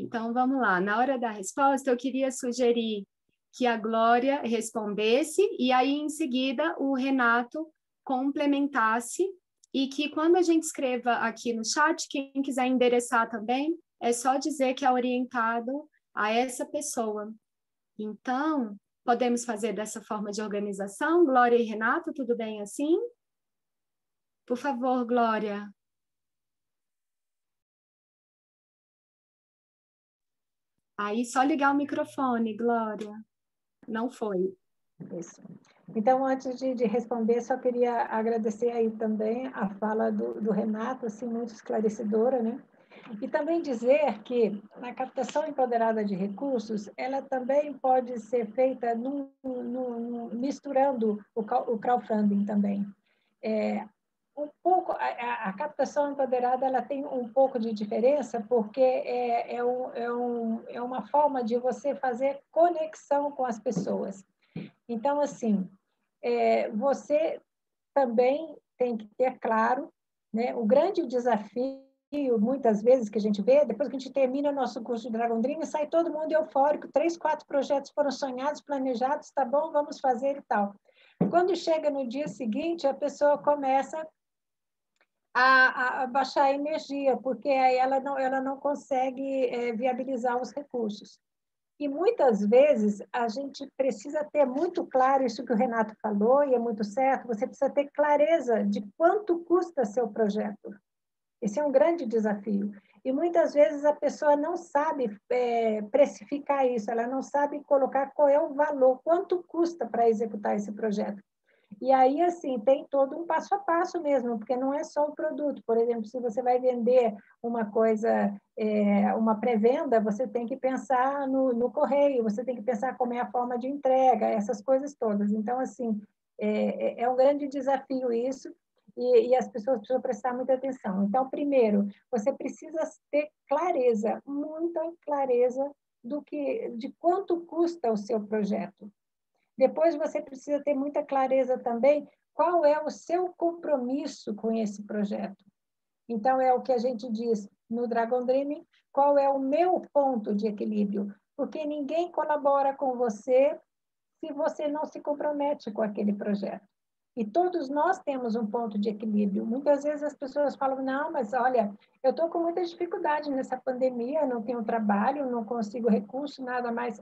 Então, vamos lá. Na hora da resposta, eu queria sugerir que a Glória respondesse e aí, em seguida, o Renato complementasse e que quando a gente escreva aqui no chat, quem quiser endereçar também, é só dizer que é orientado a essa pessoa. Então, podemos fazer dessa forma de organização? Glória e Renato, tudo bem assim? Por favor, Glória. Aí, só ligar o microfone, Glória. Não foi. Isso. Então, antes de responder, só queria agradecer aí também a fala do Renato, assim, muito esclarecedora, né? E também dizer que a captação empoderada de recursos, ela também pode ser feita misturando o crowdfunding também. Um pouco, a captação empoderada ela tem um pouco de diferença, porque é uma forma de você fazer conexão com as pessoas. Então, assim, você também tem que ter claro, né, o grande desafio, muitas vezes, que a gente vê, depois que a gente termina o nosso curso de Dragon Dream, sai todo mundo eufórico, 3, 4 projetos foram sonhados, planejados, tá bom, vamos fazer e tal. Quando chega no dia seguinte, a pessoa começa a baixar a energia, porque aí ela não consegue viabilizar os recursos. E muitas vezes a gente precisa ter muito claro isso que o Renato falou, e é muito certo, você precisa ter clareza de quanto custa seu projeto. Esse é um grande desafio. E muitas vezes a pessoa não sabe precificar isso, ela não sabe colocar qual é o valor, quanto custa para executar esse projeto. E aí, assim, tem todo um passo a passo mesmo, porque não é só o produto. Por exemplo, se você vai vender uma coisa, uma pré-venda, você tem que pensar no correio, você tem que pensar como é a forma de entrega, essas coisas todas. Então, assim, é um grande desafio isso, e as pessoas precisam prestar muita atenção. Então, primeiro, você precisa ter clareza, muita clareza de quanto custa o seu projeto. Depois você precisa ter muita clareza também qual é o seu compromisso com esse projeto. Então, é o que a gente diz no Dragon Dreaming, qual é o meu ponto de equilíbrio, porque ninguém colabora com você se você não se compromete com aquele projeto. E todos nós temos um ponto de equilíbrio. Muitas vezes as pessoas falam, não, mas olha, eu estou com muita dificuldade nessa pandemia, não tenho trabalho, não consigo recurso, nada mais.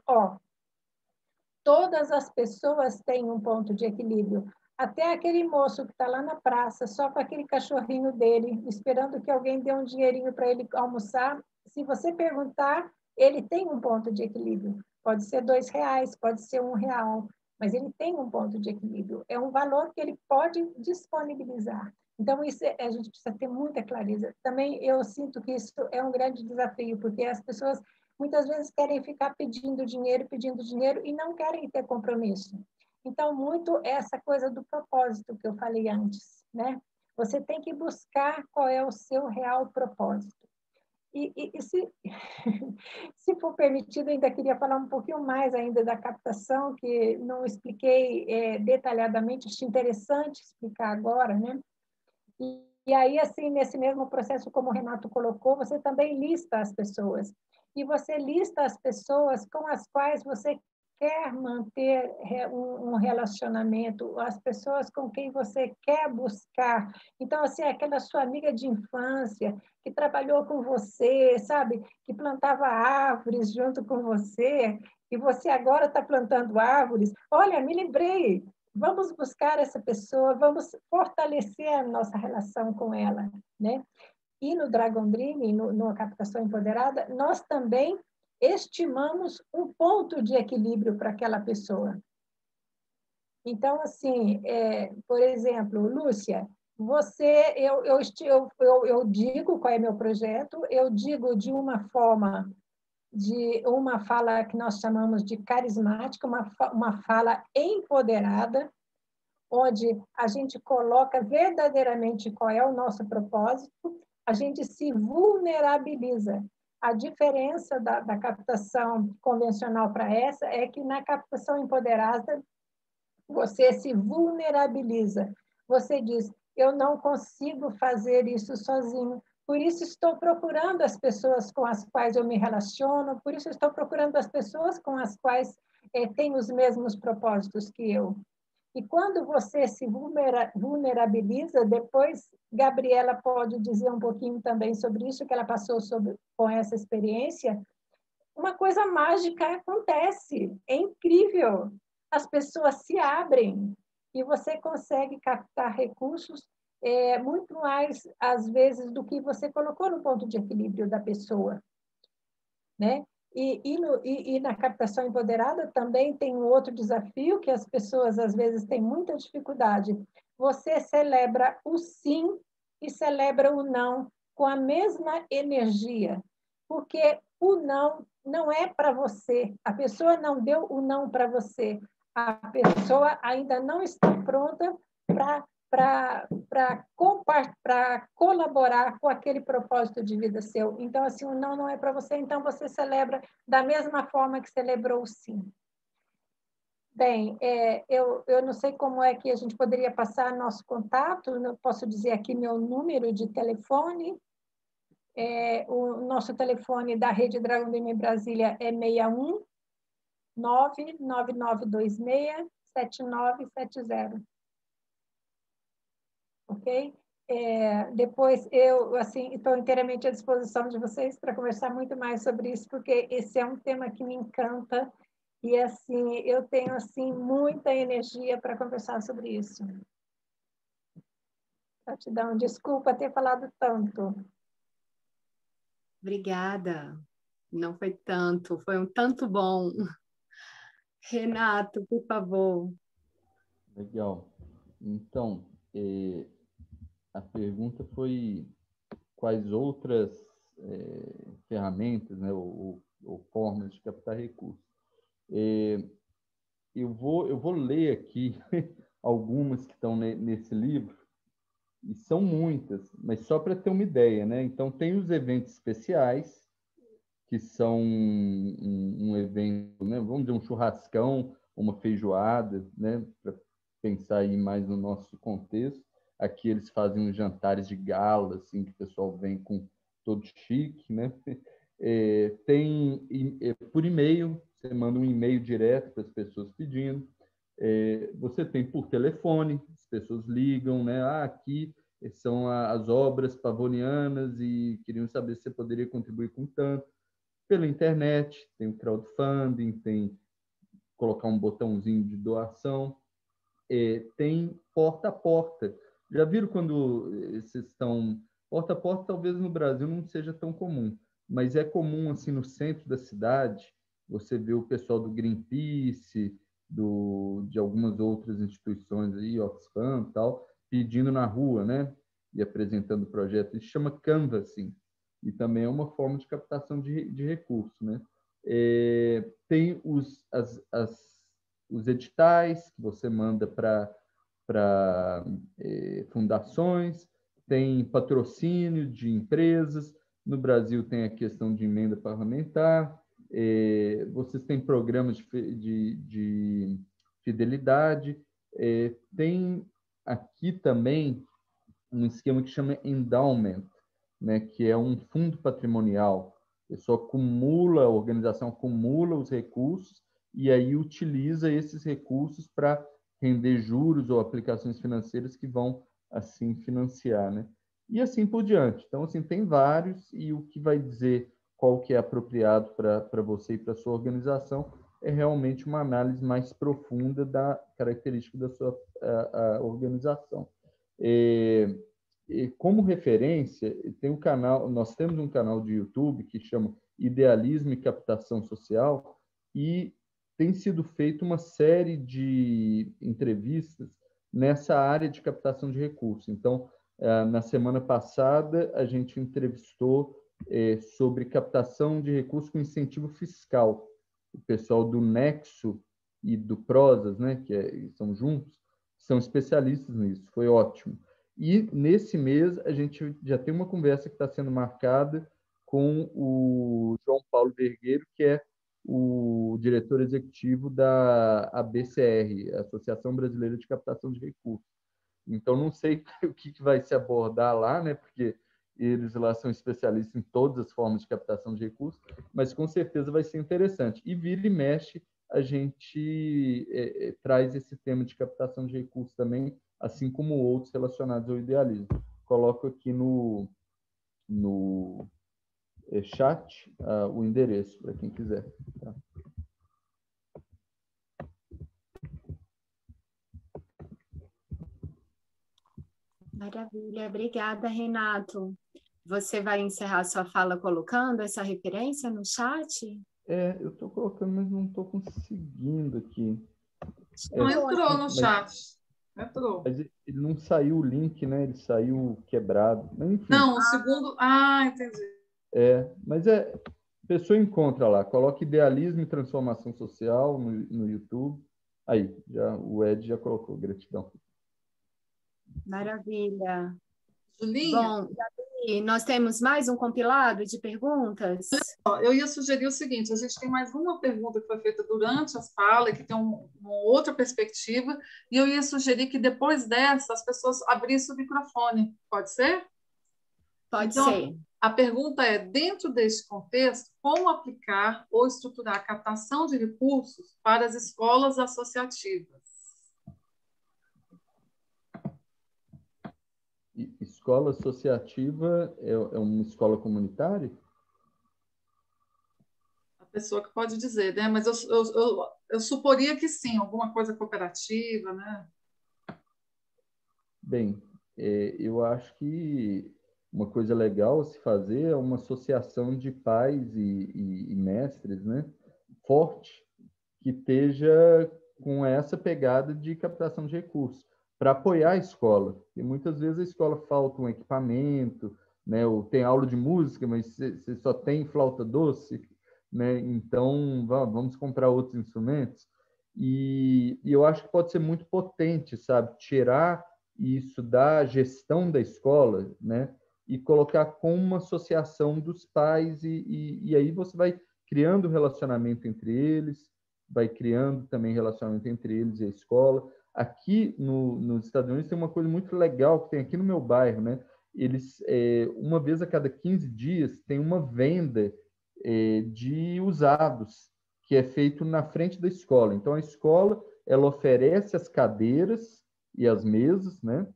Todas as pessoas têm um ponto de equilíbrio. Até aquele moço que está lá na praça, só com aquele cachorrinho dele, esperando que alguém dê um dinheirinho para ele almoçar, se você perguntar, ele tem um ponto de equilíbrio. Pode ser R$2, pode ser R$1, mas ele tem um ponto de equilíbrio. É um valor que ele pode disponibilizar. Então, isso a gente precisa ter muita clareza. Também eu sinto que isso é um grande desafio, porque as pessoas muitas vezes querem ficar pedindo dinheiro e não querem ter compromisso. Então, muito essa coisa do propósito que eu falei antes, né? Você tem que buscar qual é o seu real propósito. E se for permitido, ainda queria falar um pouquinho mais ainda da captação, que não expliquei detalhadamente, acho interessante explicar agora, né? E aí, assim, nesse mesmo processo, como o Renato colocou, você também lista as pessoas. E você lista as pessoas com as quais você quer manter um relacionamento, as pessoas com quem você quer buscar. Então, assim, aquela sua amiga de infância que trabalhou com você, sabe? Que plantava árvores junto com você, e você agora está plantando árvores. Olha, me lembrei, vamos buscar essa pessoa, vamos fortalecer a nossa relação com ela, né? E no Dragon Dream, no Captação Empoderada, nós também estimamos um ponto de equilíbrio para aquela pessoa. Então, assim, por exemplo, Lúcia, eu digo qual é meu projeto, eu digo de uma forma, de uma fala que nós chamamos de carismática, uma fala empoderada, onde a gente coloca verdadeiramente qual é o nosso propósito, a gente se vulnerabiliza. A diferença da captação convencional para essa é que na captação empoderada, você se vulnerabiliza. Você diz, eu não consigo fazer isso sozinho, por isso estou procurando as pessoas com as quais eu me relaciono, por isso estou procurando as pessoas com as quais têm os mesmos propósitos que eu. E quando você se vulnerabiliza, depois Gabriela pode dizer um pouquinho também sobre isso, que ela passou com essa experiência, uma coisa mágica acontece. É incrível. As pessoas se abrem e você consegue captar recursos muito mais, às vezes, do que você colocou no ponto de equilíbrio da pessoa, né? E na captação empoderada também tem um outro desafio que as pessoas, às vezes, têm muita dificuldade. Você celebra o sim e celebra o não com a mesma energia, porque o não é para você, a pessoa não deu o não para você, a pessoa ainda não está pronta para colaborar com aquele propósito de vida seu. Então, assim, o não é para você, então você celebra da mesma forma que celebrou o sim. Bem, eu não sei como é que a gente poderia passar nosso contato, eu posso dizer aqui meu número de telefone. O nosso telefone da Rede Dragão do Brasília é 61 99926 7970. Ok? Depois eu assim estou inteiramente à disposição de vocês para conversar muito mais sobre isso, porque esse é um tema que me encanta e assim eu tenho assim muita energia para conversar sobre isso. Gratidão, desculpa ter falado tanto. Obrigada. Não foi tanto, foi um tanto bom. Renato, por favor. Legal. Então, a pergunta foi quais outras ferramentas, né, ou formas de captar recursos. Eu vou ler aqui algumas que estão nesse livro, e são muitas, mas só para ter uma ideia, né? Então, tem os eventos especiais, que são um evento, né? Vamos dizer, um churrascão, uma feijoada, né? Para pensar aí mais no nosso contexto. Aqui eles fazem uns jantares de gala, assim, que o pessoal vem com todo chique, né? Tem por e-mail, você manda um e-mail direto para as pessoas pedindo. Você tem por telefone, as pessoas ligam, né? Aqui são as obras pavonianas e queriam saber se você poderia contribuir com tanto. Pela internet, tem o crowdfunding, tem colocar um botãozinho de doação, tem porta a porta. Já viram quando vocês estão... Porta a porta talvez no Brasil não seja tão comum, mas é comum assim no centro da cidade, você vê o pessoal do Greenpeace, de algumas outras instituições aí, Oxfam e tal, pedindo na rua, né? E apresentando projetos. Isso chama canvassing, e também é uma forma de captação de recursos, né? Tem os editais que você manda para fundações, tem patrocínio de empresas, no Brasil tem a questão de emenda parlamentar, vocês têm programas de fidelidade, tem aqui também um esquema que chama endowment, né, que é um fundo patrimonial. A pessoa acumula, a organização acumula os recursos e aí utiliza esses recursos para render juros ou aplicações financeiras que vão assim financiar, né? E assim por diante. Então, assim, tem vários, e o que vai dizer qual que é apropriado para você e para sua organização é realmente uma análise mais profunda da característica da sua a organização. Como referência, tem um canal, nós temos um canal de YouTube que chama Idealismo e Captação Social, e tem sido feita uma série de entrevistas nessa área de captação de recursos. Então, na semana passada, a gente entrevistou sobre captação de recursos com incentivo fiscal. O pessoal do Nexo e do Prosas, né, são juntos, são especialistas nisso. Foi ótimo. E nesse mês a gente já tem uma conversa que está sendo marcada com o João Paulo Vergueiro, que é o diretor executivo da ABCR, Associação Brasileira de Captação de Recursos. Então, não sei o que vai se abordar lá, né? Porque eles lá são especialistas em todas as formas de captação de recursos, mas com certeza vai ser interessante. E vira e mexe, a gente traz esse tema de captação de recursos também, assim como outros relacionados ao idealismo. Coloco aqui no chat o endereço para quem quiser. Tá? Maravilha, obrigada, Renato. Você vai encerrar sua fala colocando essa referência no chat? Eu estou colocando, mas não estou conseguindo aqui. Não entrou no chat. Entrou. Mas ele não saiu o link, né? Ele saiu quebrado. Mas, enfim. Não, o segundo... entendi. Mas a pessoa encontra lá. Coloca idealismo e transformação social no YouTube. Aí, o Ed já colocou. Gratidão. Maravilha. Julinha? Bom, Gabi, nós temos mais um compilado de perguntas? Eu ia sugerir o seguinte, a gente tem mais uma pergunta que foi feita durante as falas, que tem uma outra perspectiva, e eu ia sugerir que depois dessa as pessoas abrissem o microfone. Pode ser? Pode ser. A pergunta é, dentro deste contexto, como aplicar ou estruturar a captação de recursos para as escolas associativas? Escola associativa é uma escola comunitária? A pessoa que pode dizer, né? Mas eu suporia que sim, alguma coisa cooperativa, né? Bem, eu acho que uma coisa legal a se fazer é uma associação de pais e mestres, né? Forte, que esteja com essa pegada de captação de recursos, para apoiar a escola. E muitas vezes a escola falta um equipamento, né? Ou tem aula de música, mas você só tem flauta doce, né? Então, vamos comprar outros instrumentos. E eu acho que pode ser muito potente, sabe? Tirar isso da gestão da escola, né? E colocar com uma associação dos pais, e aí você vai criando relacionamento entre eles, vai criando também relacionamento entre eles e a escola. Aqui nos Estados Unidos tem uma coisa muito legal que tem aqui no meu bairro, né? Eles, uma vez a cada 15 dias, tem uma venda de usados, que é feito na frente da escola. Então, a escola, ela oferece as cadeiras e as mesas, né?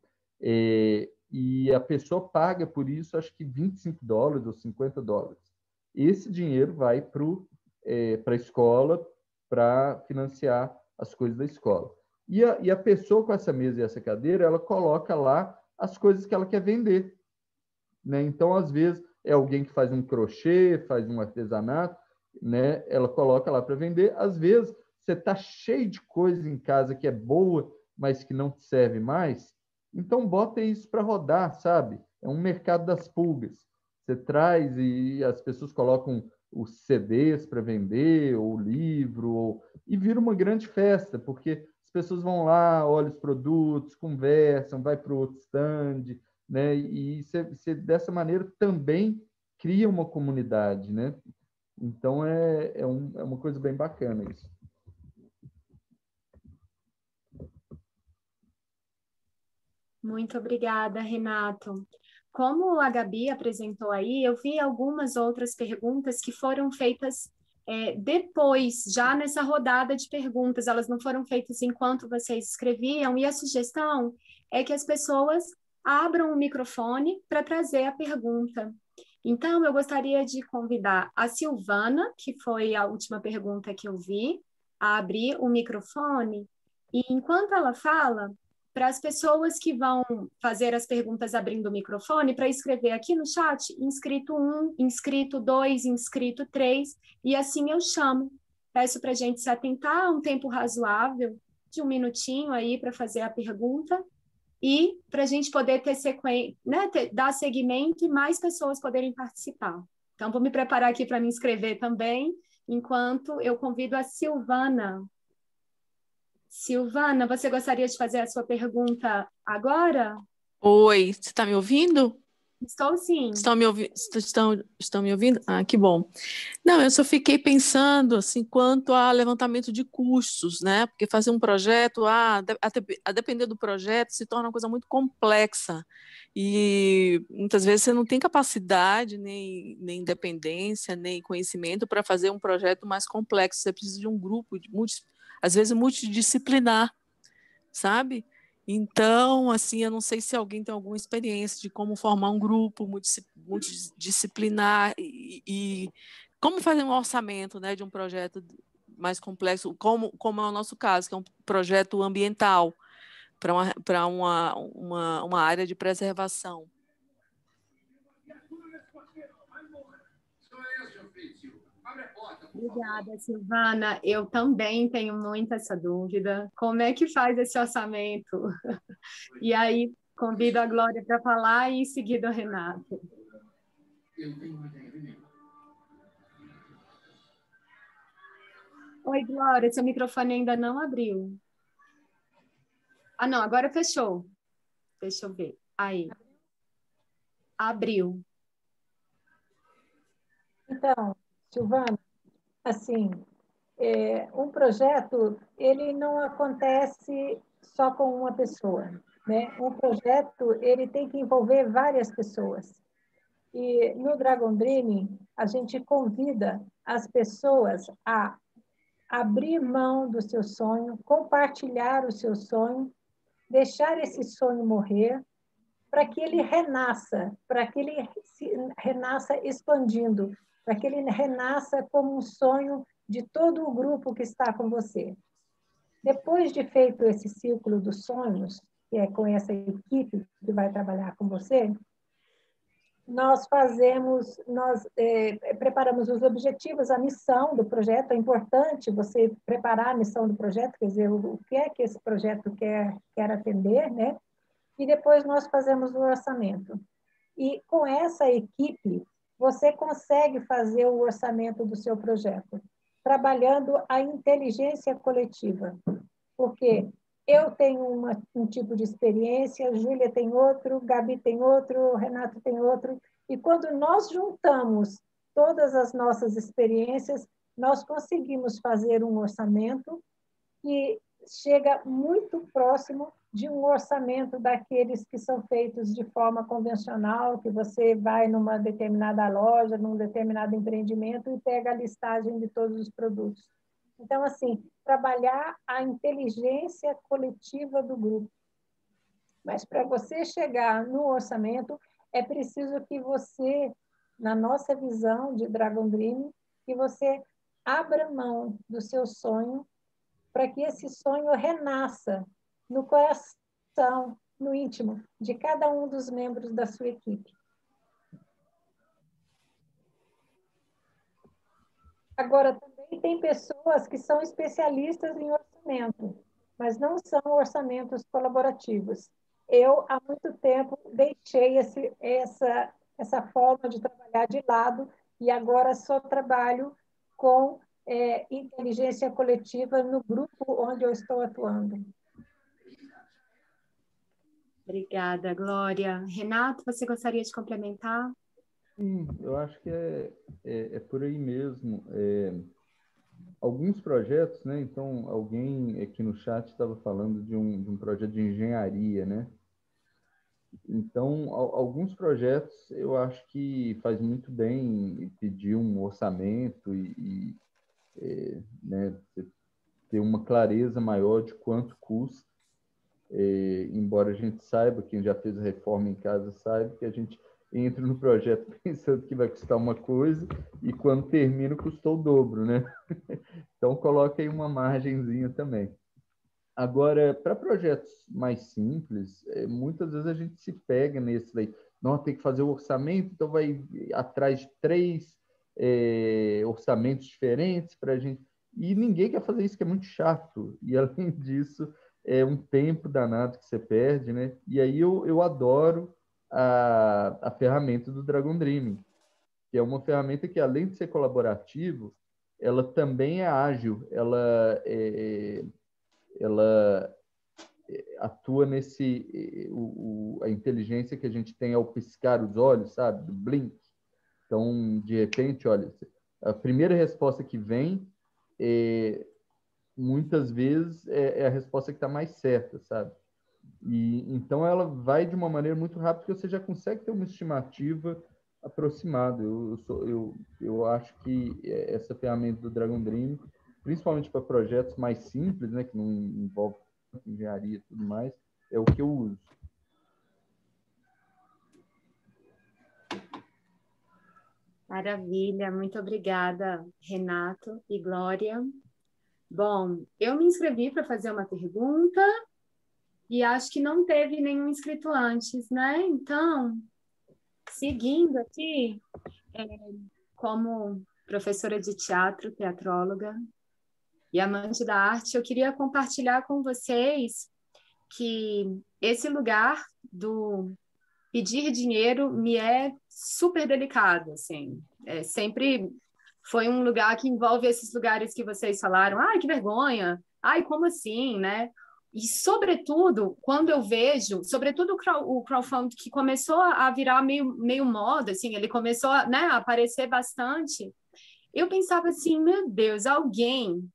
E a pessoa paga por isso, acho que $25 ou $50. Esse dinheiro vai para a escola, para financiar as coisas da escola. E a pessoa com essa mesa e essa cadeira, ela coloca lá as coisas que ela quer vender, né? Então, às vezes, é alguém que faz um crochê, faz um artesanato, né? Ela coloca lá para vender. Às vezes, você está cheio de coisa em casa que é boa, mas que não te serve mais. Então, bota isso para rodar, sabe? É um mercado das pulgas. Você traz e as pessoas colocam os CDs para vender, ou livro, e vira uma grande festa, porque as pessoas vão lá, olham os produtos, conversam, vai para o outro stand, né? E você, dessa maneira, também cria uma comunidade, né? Então, é uma coisa bem bacana isso. Muito obrigada, Renato. Como a Gabi apresentou aí, eu vi algumas outras perguntas que foram feitas depois, já nessa rodada de perguntas, elas não foram feitas enquanto vocês escreviam, e a sugestão é que as pessoas abram o microfone para trazer a pergunta. Então, eu gostaria de convidar a Silvana, que foi a última pergunta que eu vi, a abrir o microfone, e enquanto ela fala, para as pessoas que vão fazer as perguntas abrindo o microfone, para escrever aqui no chat, inscrito 1, inscrito 2, inscrito 3, e assim eu chamo. Peço para a gente se atentar a um tempo razoável, de 1 minutinho aí para fazer a pergunta, e para a gente poder ter sequência, né, dar seguimento e mais pessoas poderem participar. Então, vou me preparar aqui para me inscrever também, enquanto eu convido a Silvana. Silvana, você gostaria de fazer a sua pergunta agora? Oi, você está me ouvindo? Estou sim. Estão me ouvindo? Ah, que bom. Não, eu só fiquei pensando assim, quanto a levantamento de custos, né? Porque fazer um projeto, a depender do projeto, se torna uma coisa muito complexa. E muitas vezes você não tem capacidade, nem independência, nem conhecimento para fazer um projeto mais complexo. Você precisa de um grupo, às vezes multidisciplinar, sabe? Então, assim, eu não sei se alguém tem alguma experiência de como formar um grupo multidisciplinar e como fazer um orçamento, né, de um projeto mais complexo, como é o nosso caso, que é um projeto ambiental para uma área de preservação. Obrigada, Silvana. Eu também tenho muito essa dúvida. Como é que faz esse orçamento? E aí, convido a Glória para falar e em seguida o Renato. Oi, Glória, seu microfone ainda não abriu. Ah, não, agora fechou. Deixa eu ver. Aí. Abriu. Então, Silvana, assim, um projeto, ele não acontece só com uma pessoa, né? Um projeto, ele tem que envolver várias pessoas. E no Dragon Dreaming, a gente convida as pessoas a abrir mão do seu sonho, compartilhar o seu sonho, deixar esse sonho morrer, para que ele renasça, para que ele renasça expandindo, para que ele renasça como um sonho de todo o grupo que está com você. Depois de feito esse círculo dos sonhos, que é com essa equipe que vai trabalhar com você, nós preparamos os objetivos, a missão do projeto. É importante você preparar a missão do projeto, quer dizer, o que é que esse projeto quer atender, né? E depois nós fazemos o orçamento. E com essa equipe, você consegue fazer o orçamento do seu projeto, trabalhando a inteligência coletiva. Porque eu tenho um tipo de experiência, Júlia tem outro, Gabi tem outro, Renato tem outro. E quando nós juntamos todas as nossas experiências, nós conseguimos fazer um orçamento que chega muito próximo de um orçamento daqueles que são feitos de forma convencional, que você vai numa determinada loja, num determinado empreendimento e pega a listagem de todos os produtos. Então, assim, trabalhar a inteligência coletiva do grupo. Mas para você chegar no orçamento, é preciso que você, na nossa visão de Dragon Dream, que você abra mão do seu sonho para que esse sonho renasça no coração, no íntimo de cada um dos membros da sua equipe. Agora, também tem pessoas que são especialistas em orçamento, mas não são orçamentos colaborativos. Eu, há muito tempo, deixei essa forma de trabalhar de lado e agora só trabalho com inteligência coletiva no grupo onde eu estou atuando. Obrigada, Glória. Renato, você gostaria de complementar? Sim, eu acho que é por aí mesmo. Alguns projetos, né? Então, alguém aqui no chat estava falando de um projeto de engenharia, né? Então, alguns projetos eu acho que faz muito bem pedir um orçamento né, ter uma clareza maior de quanto custa. Embora a gente saiba, quem já fez a reforma em casa saiba, que a gente entra no projeto pensando que vai custar uma coisa e quando termina custou o dobro, né? Então, coloca aí uma margenzinha também. Agora, para projetos mais simples, muitas vezes a gente se pega nesse daí. Não, tem que fazer o orçamento, então vai atrás de 3 orçamentos diferentes para a gente. E ninguém quer fazer isso, que é muito chato. E, além disso, é um tempo danado que você perde, né? E aí eu adoro a ferramenta do Dragon Dreaming, que é uma ferramenta que, além de ser colaborativo, ela também é ágil. Ela atua a inteligência que a gente tem ao piscar os olhos, sabe? Do blink. Então, de repente, olha, a primeira resposta que vem, muitas vezes, é a resposta que está mais certa, sabe? E então ela vai de uma maneira muito rápida que você já consegue ter uma estimativa aproximada. Eu acho que essa ferramenta do Dragon Dream, principalmente para projetos mais simples, né, que não envolvem engenharia e tudo mais, é o que eu uso. Maravilha, muito obrigada, Renato e Glória. Bom, eu me inscrevi para fazer uma pergunta e acho que não teve nenhum inscrito antes, né? Então, seguindo aqui, como professora de teatro, teatróloga e amante da arte, eu queria compartilhar com vocês que esse lugar do pedir dinheiro me é super delicado, assim. Sempre foi um lugar que envolve esses lugares que vocês falaram. Ai, que vergonha! Ai, como assim, né? E, sobretudo, quando eu vejo, sobretudo o crowdfunding que começou a virar meio moda, assim, ele começou a, né, a aparecer bastante, eu pensava assim, meu Deus, alguém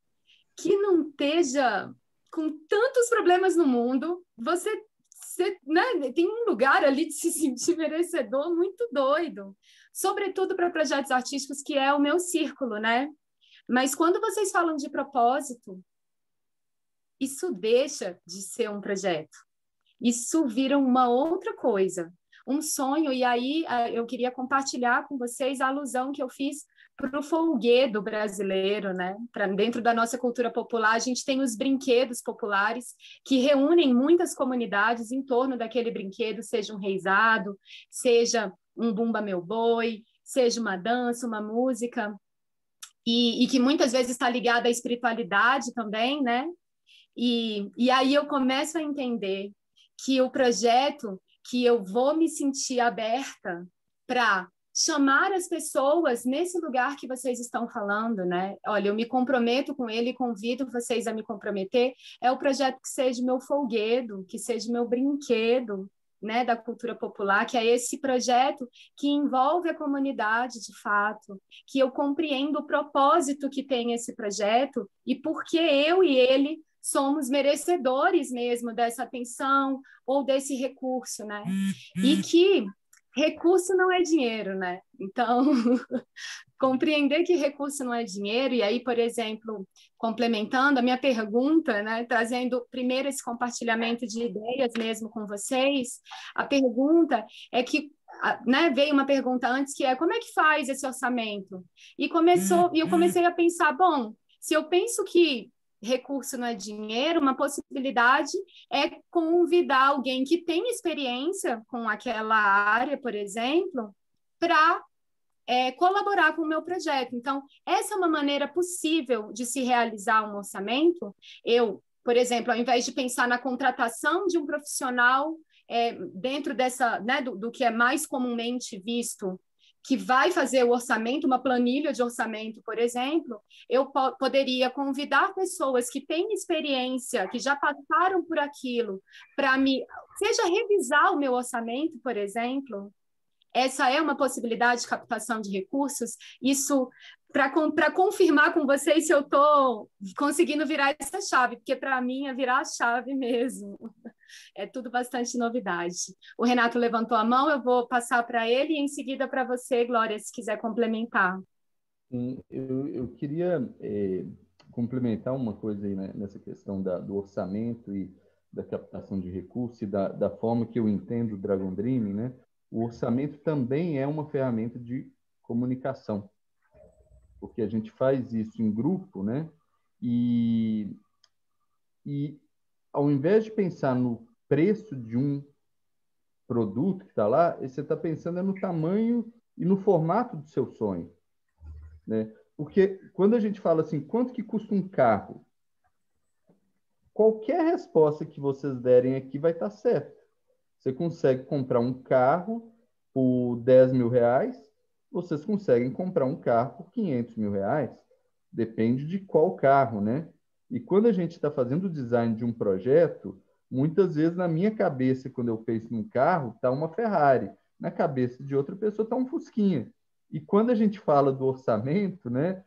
que não esteja com tantos problemas no mundo, você, né, tem um lugar ali de se sentir merecedor muito doido, sobretudo para projetos artísticos, que é o meu círculo, né? Mas quando vocês falam de propósito, isso deixa de ser um projeto. Isso vira uma outra coisa, um sonho. E aí eu queria compartilhar com vocês a alusão que eu fiz para o folguedo brasileiro, né? Dentro da nossa cultura popular, a gente tem os brinquedos populares que reúnem muitas comunidades em torno daquele brinquedo, seja um reizado, seja um bumba meu boi, seja uma dança, uma música, e que muitas vezes está ligada à espiritualidade também, né? E aí eu começo a entender que o projeto, que eu vou me sentir aberta para chamar as pessoas nesse lugar que vocês estão falando, né? Olha, eu me comprometo com ele e convido vocês a me comprometer. É o projeto que seja meu folguedo, que seja meu brinquedo, né, da cultura popular, que é esse projeto que envolve a comunidade de fato, que eu compreendo o propósito que tem esse projeto e por que eu e ele somos merecedores mesmo dessa atenção ou desse recurso, né? E que recurso não é dinheiro, né? Então, compreender que recurso não é dinheiro, e aí, por exemplo, complementando a minha pergunta, né, trazendo primeiro esse compartilhamento de ideias mesmo com vocês, a pergunta é que, né, veio uma pergunta antes que é como é que faz esse orçamento? E eu comecei a pensar, bom, se eu penso que recurso não é dinheiro, uma possibilidade é convidar alguém que tem experiência com aquela área, por exemplo, para colaborar com o meu projeto. Então, essa é uma maneira possível de se realizar um orçamento. Eu, por exemplo, ao invés de pensar na contratação de um profissional dentro dessa, né, do que é mais comumente visto, que vai fazer o orçamento, uma planilha de orçamento, por exemplo, eu poderia convidar pessoas que têm experiência, que já passaram por aquilo, para seja revisar o meu orçamento, por exemplo. Essa é uma possibilidade de captação de recursos. Isso para confirmar com vocês se eu estou conseguindo virar essa chave, porque para mim é virar a chave mesmo. É tudo bastante novidade. O Renato levantou a mão, eu vou passar para ele e em seguida para você, Glória, se quiser complementar. Eu queria complementar uma coisa aí, né, nessa questão do orçamento e da captação de recursos e da forma que eu entendo o Dragon Dreaming, né? O orçamento também é uma ferramenta de comunicação, porque a gente faz isso em grupo, né? E ao invés de pensar no preço de um produto que está lá, você está pensando no tamanho e no formato do seu sonho, né? Porque quando a gente fala assim, quanto que custa um carro? Qualquer resposta que vocês derem aqui vai estar certa. Você consegue comprar um carro por 10 mil reais, vocês conseguem comprar um carro por 500 mil reais. Depende de qual carro, né? E quando a gente está fazendo o design de um projeto, muitas vezes na minha cabeça, quando eu penso num carro, está uma Ferrari. Na cabeça de outra pessoa está um Fusquinha. E quando a gente fala do orçamento, né,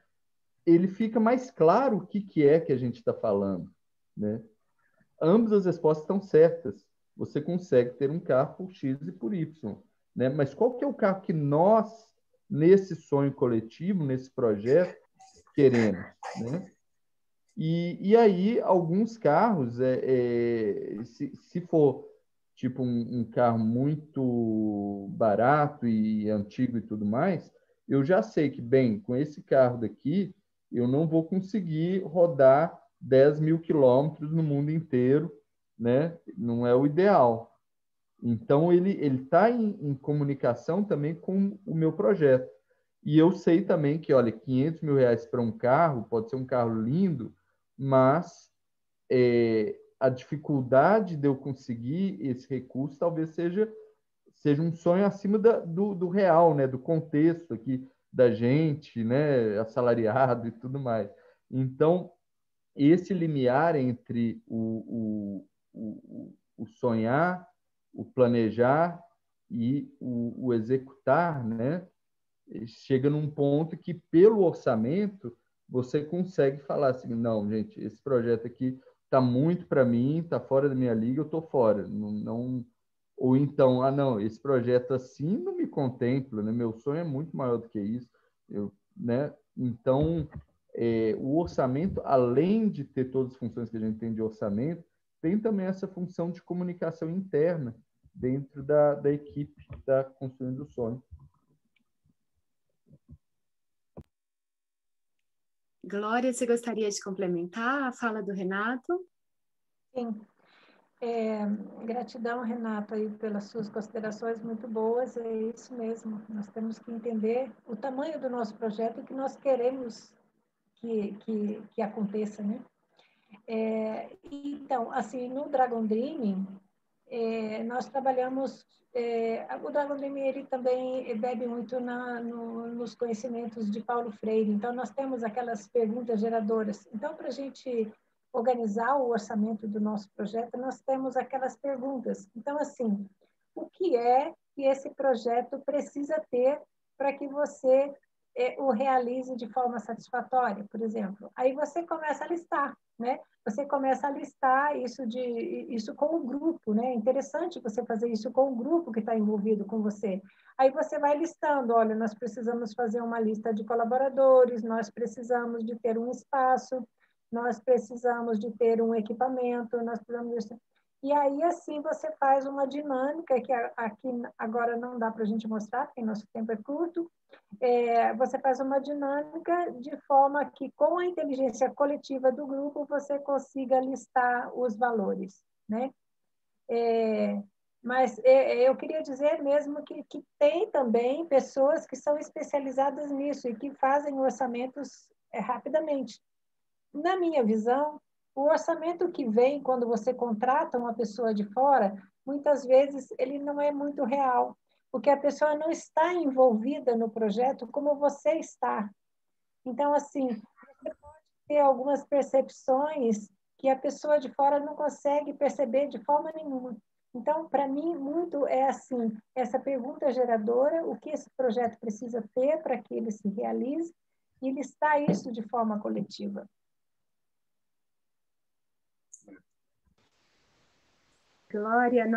ele fica mais claro o que é que a gente está falando, né? Ambas as respostas estão certas. Você consegue ter um carro por X e por Y, né? Mas qual que é o carro que nós, nesse sonho coletivo, nesse projeto, queremos, né? E aí, alguns carros, se for tipo um carro muito barato e antigo e tudo mais, eu já sei que, bem, com esse carro daqui, eu não vou conseguir rodar 10.000 quilômetros no mundo inteiro, né? Não é o ideal. Então, ele está em comunicação também com o meu projeto. E eu sei também que, olha, R$ 500.000 para um carro, pode ser um carro lindo, mas a dificuldade de eu conseguir esse recurso talvez seja um sonho acima do real, né? Do contexto aqui da gente, né? Assalariado e tudo mais. Então, esse limiar entre o sonhar, o planejar e o executar, né? Chega num ponto que, pelo orçamento, você consegue falar assim, não, gente, esse projeto aqui está muito para mim, está fora da minha liga, eu estou fora. Não, não... Ou então, não, esse projeto assim não me contempla, né? Meu sonho é muito maior do que isso. Né? Então, o orçamento, além de ter todas as funções que a gente tem de orçamento, tem também essa função de comunicação interna dentro da equipe que está construindo o sonho. Glória, você gostaria de complementar a fala do Renato? Sim. Gratidão, Renato, aí, pelas suas considerações muito boas. É isso mesmo. Nós temos que entender o tamanho do nosso projeto e o que nós queremos que aconteça, né? Então, assim, no Dragon Dream, nós trabalhamos... o Dragon Dream, ele também bebe muito nos conhecimentos de Paulo Freire. Então, nós temos aquelas perguntas geradoras. Então, para a gente organizar o orçamento do nosso projeto, nós temos aquelas perguntas. Então, assim, o que é que esse projeto precisa ter para que você o realize de forma satisfatória, por exemplo? Aí você começa a listar, né? Você começa a listar isso com o grupo, né? É interessante você fazer isso com o grupo que está envolvido com você. Aí você vai listando, olha, nós precisamos fazer uma lista de colaboradores, nós precisamos de ter um espaço, nós precisamos de ter um equipamento, nós precisamos de... E aí, assim, você faz uma dinâmica, que aqui agora não dá para a gente mostrar, porque nosso tempo é curto. Você faz uma dinâmica de forma que, com a inteligência coletiva do grupo, você consiga listar os valores, né? Mas eu queria dizer mesmo que tem também pessoas que são especializadas nisso e que fazem orçamentos rapidamente. Na minha visão, o orçamento que vem quando você contrata uma pessoa de fora, muitas vezes ele não é muito real, porque a pessoa não está envolvida no projeto como você está. Então, assim, você pode ter algumas percepções que a pessoa de fora não consegue perceber de forma nenhuma. Então, para mim, muito é assim, essa pergunta geradora, o que esse projeto precisa ter para que ele se realize, e listar isso de forma coletiva. Glória,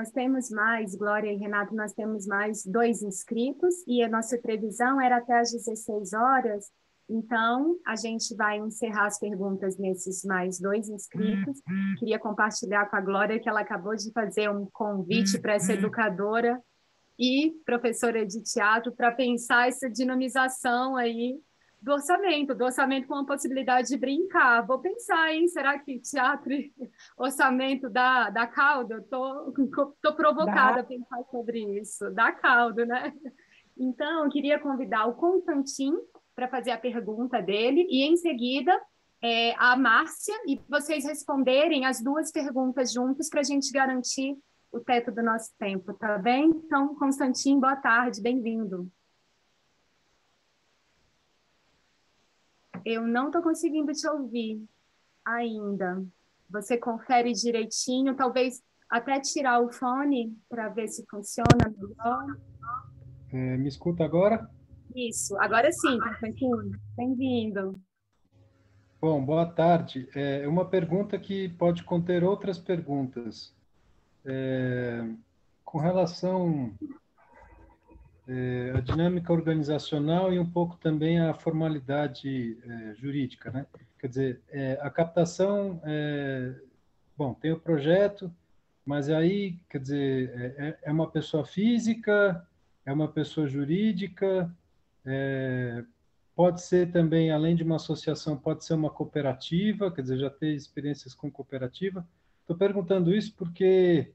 Glória e Renato, nós temos mais 2 inscritos e a nossa previsão era até às 16 horas, então a gente vai encerrar as perguntas nesses mais 2 inscritos. Queria compartilhar com a Glória que ela acabou de fazer um convite para essa educadora e professora de teatro para pensar essa dinamização aí do orçamento com a possibilidade de brincar. Vou pensar, hein? Será que teatro e orçamento dá caldo? Tô provocada a pensar sobre isso. Dá caldo, né? Então, eu queria convidar o Constantin para fazer a pergunta dele e, em seguida, a Márcia, e vocês responderem as 2 perguntas juntos para a gente garantir o teto do nosso tempo, tá bem? Então, Constantin, boa tarde, bem-vindo. Eu não estou conseguindo te ouvir ainda. Você confere direitinho, talvez até tirar o fone para ver se funciona melhor. Me escuta agora? Isso, agora sim, Constantin, bem-vindo. Bom, boa tarde. É uma pergunta que pode conter outras perguntas. Com relação a dinâmica organizacional e um pouco também a formalidade jurídica, né? Quer dizer, a captação, bom, tem o projeto, mas aí, quer dizer, é uma pessoa física, é uma pessoa jurídica, pode ser também, além de uma associação, pode ser uma cooperativa, quer dizer, já ter experiências com cooperativa. Estou perguntando isso porque,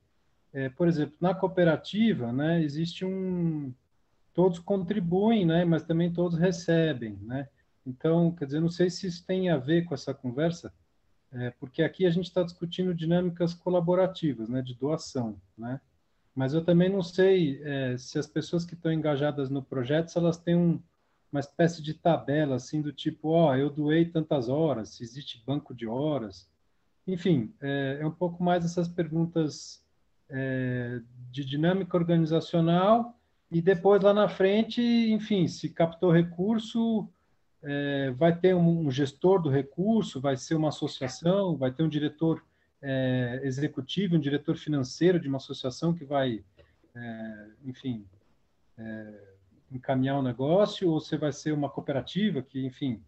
por exemplo, na cooperativa, né, existe todos contribuem, né, mas também todos recebem, né? Então, quer dizer, não sei se isso tem a ver com essa conversa, porque aqui a gente está discutindo dinâmicas colaborativas, né, de doação, né? Mas eu também não sei se as pessoas que estão engajadas no projeto, se elas têm uma espécie de tabela, assim, do tipo, eu doei tantas horas, se existe banco de horas. Enfim, é um pouco mais essas perguntas de dinâmica organizacional e depois, lá na frente, enfim, se captou recurso, vai ter um gestor do recurso, vai ser uma associação, vai ter um diretor executivo, um diretor financeiro de uma associação que vai, enfim, encaminhar o negócio, ou você vai ser uma cooperativa que, enfim,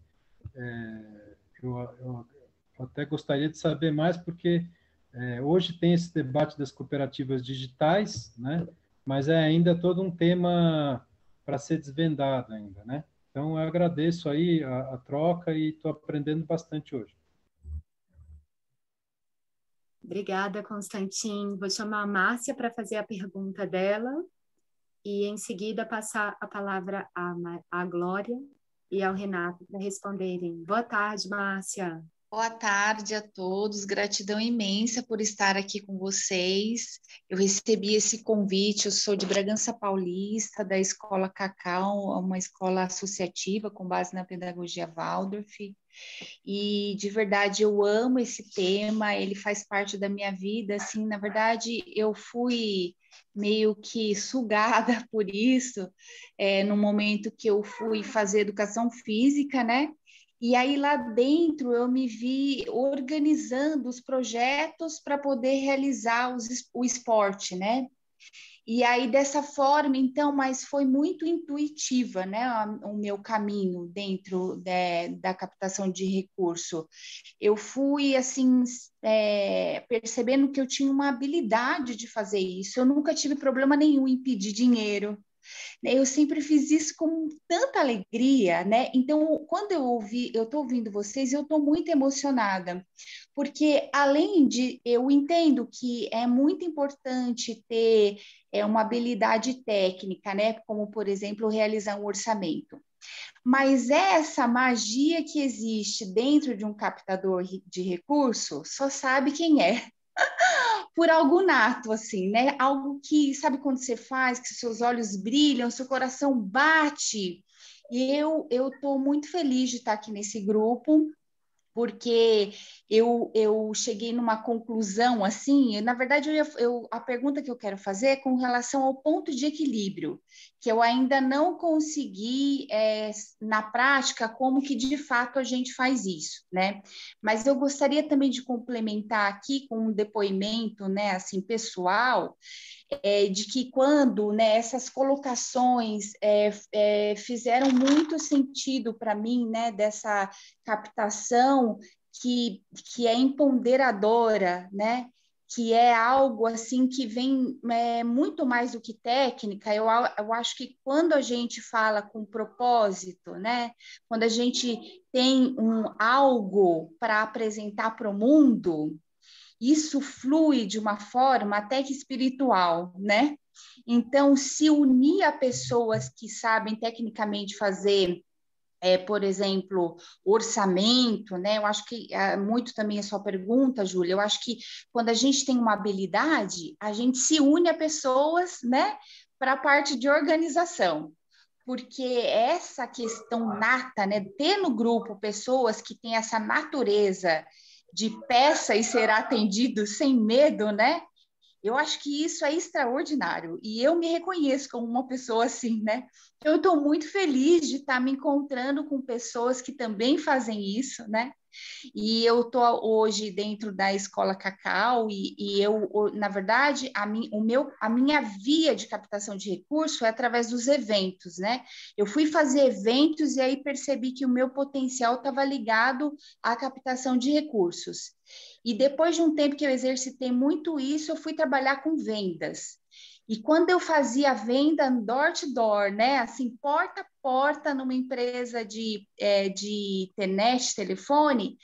eu até gostaria de saber mais, porque hoje tem esse debate das cooperativas digitais, né? Mas é ainda todo um tema para ser desvendado ainda, né? Então, eu agradeço aí a troca e estou aprendendo bastante hoje. Obrigada, Constantin. Vou chamar a Márcia para fazer a pergunta dela e, em seguida, passar a palavra à Glória e ao Renato para responderem. Boa tarde, Márcia. Boa tarde a todos, gratidão imensa por estar aqui com vocês. Eu recebi esse convite, eu sou de Bragança Paulista, da Escola Cacau, uma escola associativa com base na pedagogia Waldorf, e de verdade eu amo esse tema, ele faz parte da minha vida, assim, na verdade eu fui meio que sugada por isso, no momento que eu fui fazer educação física, né? E aí lá dentro eu me vi organizando os projetos para poder realizar o esporte, né? E aí dessa forma, então, mas foi muito intuitiva, né? O meu caminho dentro da captação de recurso. Eu fui, assim, percebendo que eu tinha uma habilidade de fazer isso. Eu nunca tive problema nenhum em pedir dinheiro. Eu sempre fiz isso com tanta alegria, né? Então, quando eu estou ouvindo vocês, eu estou muito emocionada, porque além de, eu entendo que é muito importante ter uma habilidade técnica, né? Como, por exemplo, realizar um orçamento. Mas essa magia que existe dentro de um captador de recurso, só sabe quem é. Por algo nato, assim, né? Algo que, sabe quando você faz, que seus olhos brilham, seu coração bate. E eu estou muito feliz de estar aqui nesse grupo, porque eu cheguei numa conclusão, assim, na verdade, a pergunta que eu quero fazer é com relação ao ponto de equilíbrio, que eu ainda não consegui, na prática, como que de fato a gente faz isso, né? Mas eu gostaria também de complementar aqui com um depoimento, né, assim, pessoal, de que quando, né, essas colocações fizeram muito sentido para mim, né, dessa captação que é empoderadora, né, que é algo assim que vem muito mais do que técnica. Eu acho que quando a gente fala com propósito, né, quando a gente tem algo para apresentar para o mundo, isso flui de uma forma até que espiritual, né? Então, se unir a pessoas que sabem tecnicamente fazer, por exemplo, orçamento, né? Eu acho que muito também a sua pergunta, Júlia, eu acho que quando a gente tem uma habilidade, a gente se une a pessoas, né? Para a parte de organização. Porque essa questão nata, né? Ter no grupo pessoas que têm essa natureza de peça e ser atendido sem medo, né? Eu acho que isso é extraordinário e eu me reconheço como uma pessoa assim, né? Eu estou muito feliz de estar me encontrando com pessoas que também fazem isso, né? E eu estou hoje dentro da Escola Cacau e eu, na verdade, a minha via de captação de recurso é através dos eventos, né? Eu fui fazer eventos e aí percebi que o meu potencial estava ligado à captação de recursos. E depois de um tempo que eu exercitei muito isso, eu fui trabalhar com vendas. E quando eu fazia venda door to door, né, assim, porta a porta numa empresa de internet, telefone,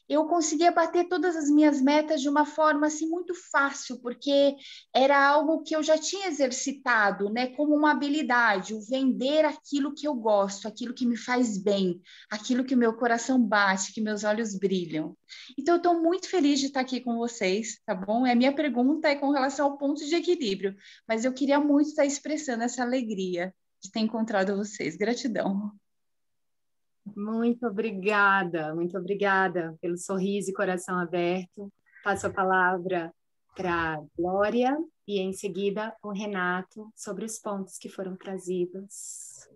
eu conseguia bater todas as minhas metas de uma forma assim muito fácil, porque era algo que eu já tinha exercitado, né, como uma habilidade, o vender aquilo que eu gosto, aquilo que me faz bem, aquilo que o meu coração bate, que meus olhos brilham. Então, eu estou muito feliz de estar aqui com vocês, tá bom? A minha pergunta é com relação ao ponto de equilíbrio, mas eu queria muito estar expressando essa alegria de ter encontrado vocês. Gratidão. Muito obrigada pelo sorriso e coração aberto. Passo a palavra para a Glória e, em seguida, o Renato sobre os pontos que foram trazidos.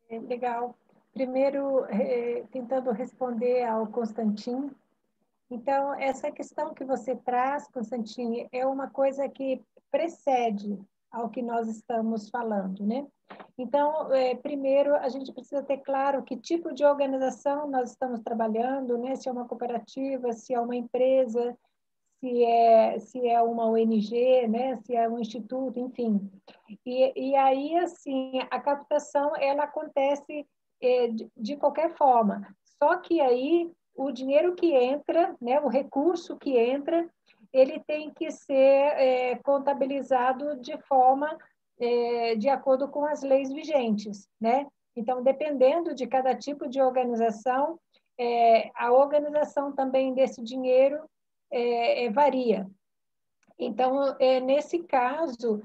Legal. Primeiro, tentando responder ao Constantin. Então, essa questão que você traz, Constantin, é uma coisa que precede ao que nós estamos falando, né? Então, primeiro, a gente precisa ter claro que tipo de organização nós estamos trabalhando, né? Se é uma cooperativa, se é uma empresa, se é uma ONG, né? Se é um instituto, enfim. E aí, assim, a captação, ela acontece de qualquer forma. Só que aí, o dinheiro que entra, né? O recurso que entra, ele tem que ser contabilizado de forma de acordo com as leis vigentes, né? Então, dependendo de cada tipo de organização, a organização também desse dinheiro varia. Então, nesse caso,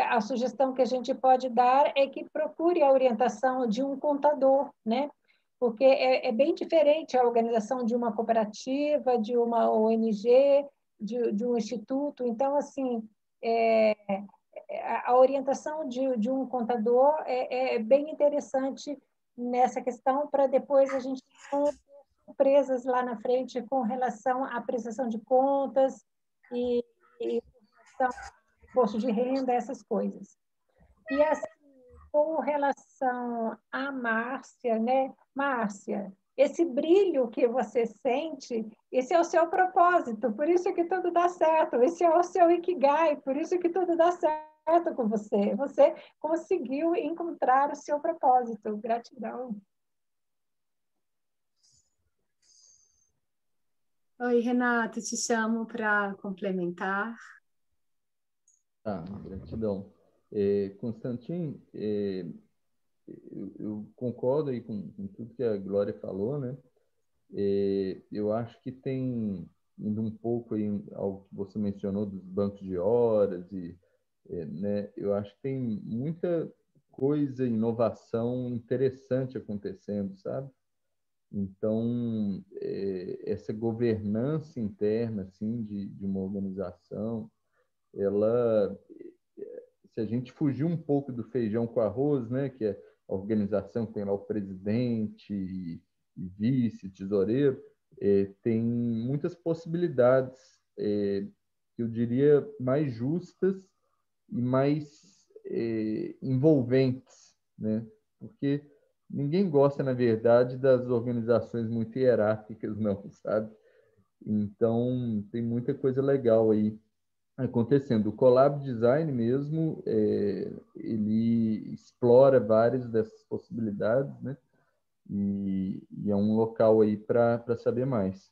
a sugestão que a gente pode dar é que procure a orientação de um contador, né? Porque é bem diferente a organização de uma cooperativa, de uma ONG, de um instituto. Então, assim, a orientação de um contador é bem interessante nessa questão, para depois a gente não ter surpresas lá na frente com relação à prestação de contas e imposto de renda, essas coisas. E assim, com relação à Márcia, né? Márcia, esse brilho que você sente, esse é o seu propósito, por isso que tudo dá certo, esse é o seu Ikigai, por isso que tudo dá certo com você. Você conseguiu encontrar o seu propósito. Gratidão. Oi, Renato, te chamo para complementar. Gratidão. Constantin, eu concordo aí com tudo que a Glória falou, né? Eu acho que tem, indo um pouco aí ao que você mencionou dos bancos de horas, né? Eu acho que tem muita coisa, inovação interessante acontecendo, sabe? Então, essa governança interna assim, de uma organização, ela, se a gente fugir um pouco do feijão com arroz, né, que é a organização que tem lá o presidente e vice, tesoureiro, tem muitas possibilidades, eu diria, mais justas e mais envolventes, né? Porque ninguém gosta, na verdade, das organizações muito hierárquicas, não, sabe? Então, tem muita coisa legal aí acontecendo. O Collab Design mesmo, ele explora várias dessas possibilidades, né? E é um local aí para saber mais.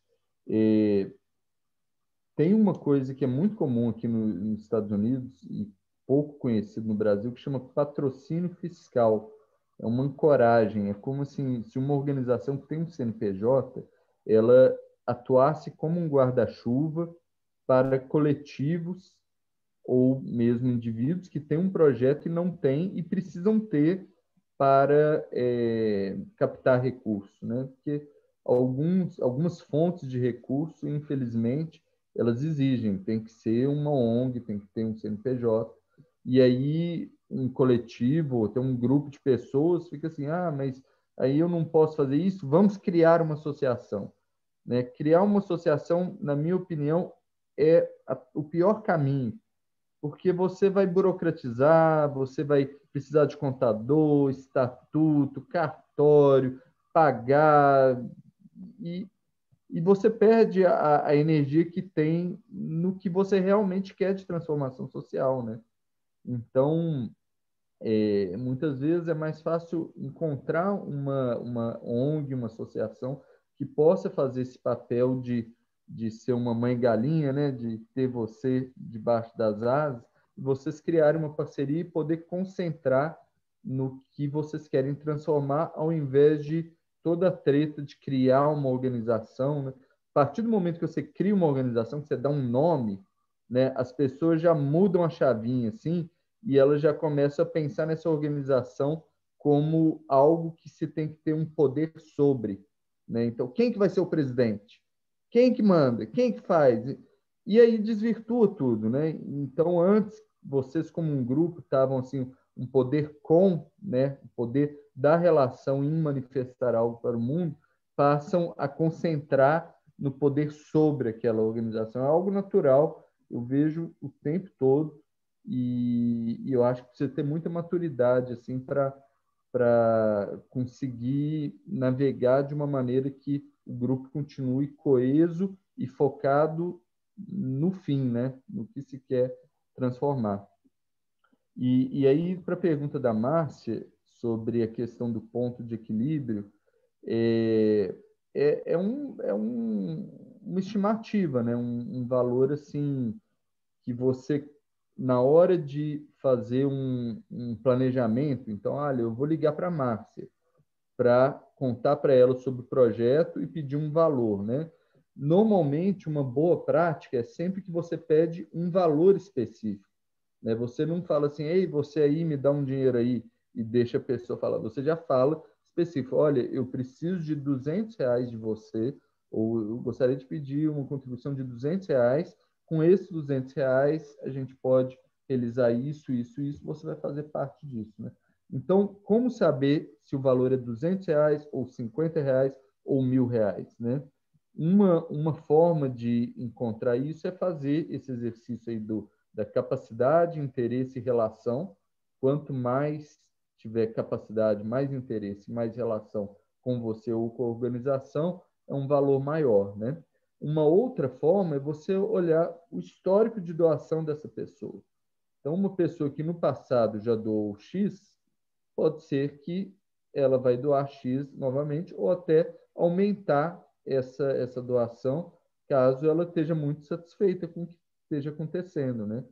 Tem uma coisa que é muito comum aqui nos Estados Unidos e pouco conhecido no Brasil, que chama patrocínio fiscal. É uma ancoragem, é como assim, se uma organização que tem um CNPJ, ela atuasse como um guarda-chuva para coletivos ou mesmo indivíduos que têm um projeto e não têm e precisam ter para captar recurso, né? Porque algumas fontes de recurso, infelizmente, elas exigem, tem que ser uma ONG, tem que ter um CNPJ, e aí um coletivo, ou ter um grupo de pessoas fica assim, mas aí eu não posso fazer isso, vamos criar uma associação. Né? Criar uma associação, na minha opinião, é o pior caminho, porque você vai burocratizar, você vai precisar de contador, estatuto, cartório, pagar, e você perde a energia que tem no que você realmente quer de transformação social, né? Então, muitas vezes é mais fácil encontrar uma ONG, uma associação que possa fazer esse papel de ser uma mãe galinha, né? De ter você debaixo das asas, e vocês criarem uma parceria e poder concentrar no que vocês querem transformar, ao invés de toda a treta de criar uma organização, né? A partir do momento que você cria uma organização, que você dá um nome, né? As pessoas já mudam a chavinha, assim, e ela já começa a pensar nessa organização como algo que se tem que ter um poder sobre, né? Então, quem que vai ser o presidente? Quem que manda? Quem que faz? E aí desvirtua tudo, né? Então, antes, vocês como um grupo estavam assim, um poder com, né? O poder da relação em manifestar algo para o mundo, passam a concentrar no poder sobre aquela organização. É algo natural, eu vejo o tempo todo, e eu acho que precisa ter muita maturidade assim para conseguir navegar de uma maneira que o grupo continue coeso e focado no fim, né? No que se quer transformar. E aí, para a pergunta da Márcia sobre a questão do ponto de equilíbrio, uma estimativa, né? Um valor assim que você, na hora de fazer um planejamento, então, olha, eu vou ligar para a Márcia para contar para ela sobre o projeto e pedir um valor, né? Normalmente, uma boa prática é sempre que você pede um valor específico, né? Você não fala assim, ei, você aí me dá um dinheiro aí e deixa a pessoa falar. Você já fala específico, olha, eu preciso de R$ 200 de você, ou eu gostaria de pedir uma contribuição de R$ 200. Com esses R$ 200, a gente pode realizar isso, isso, isso, você vai fazer parte disso, né? Então, como saber se o valor é R$ 200 ou R$ 50 ou R$ 1.000, né? Uma forma de encontrar isso é fazer esse exercício aí da capacidade, interesse e relação. Quanto mais tiver capacidade, mais interesse, mais relação com você ou com a organização, é um valor maior, né? Uma outra forma é você olhar o histórico de doação dessa pessoa. Então, uma pessoa que no passado já doou X, pode ser que ela vai doar X novamente, ou até aumentar essa doação, caso ela esteja muito satisfeita com o que esteja acontecendo, né?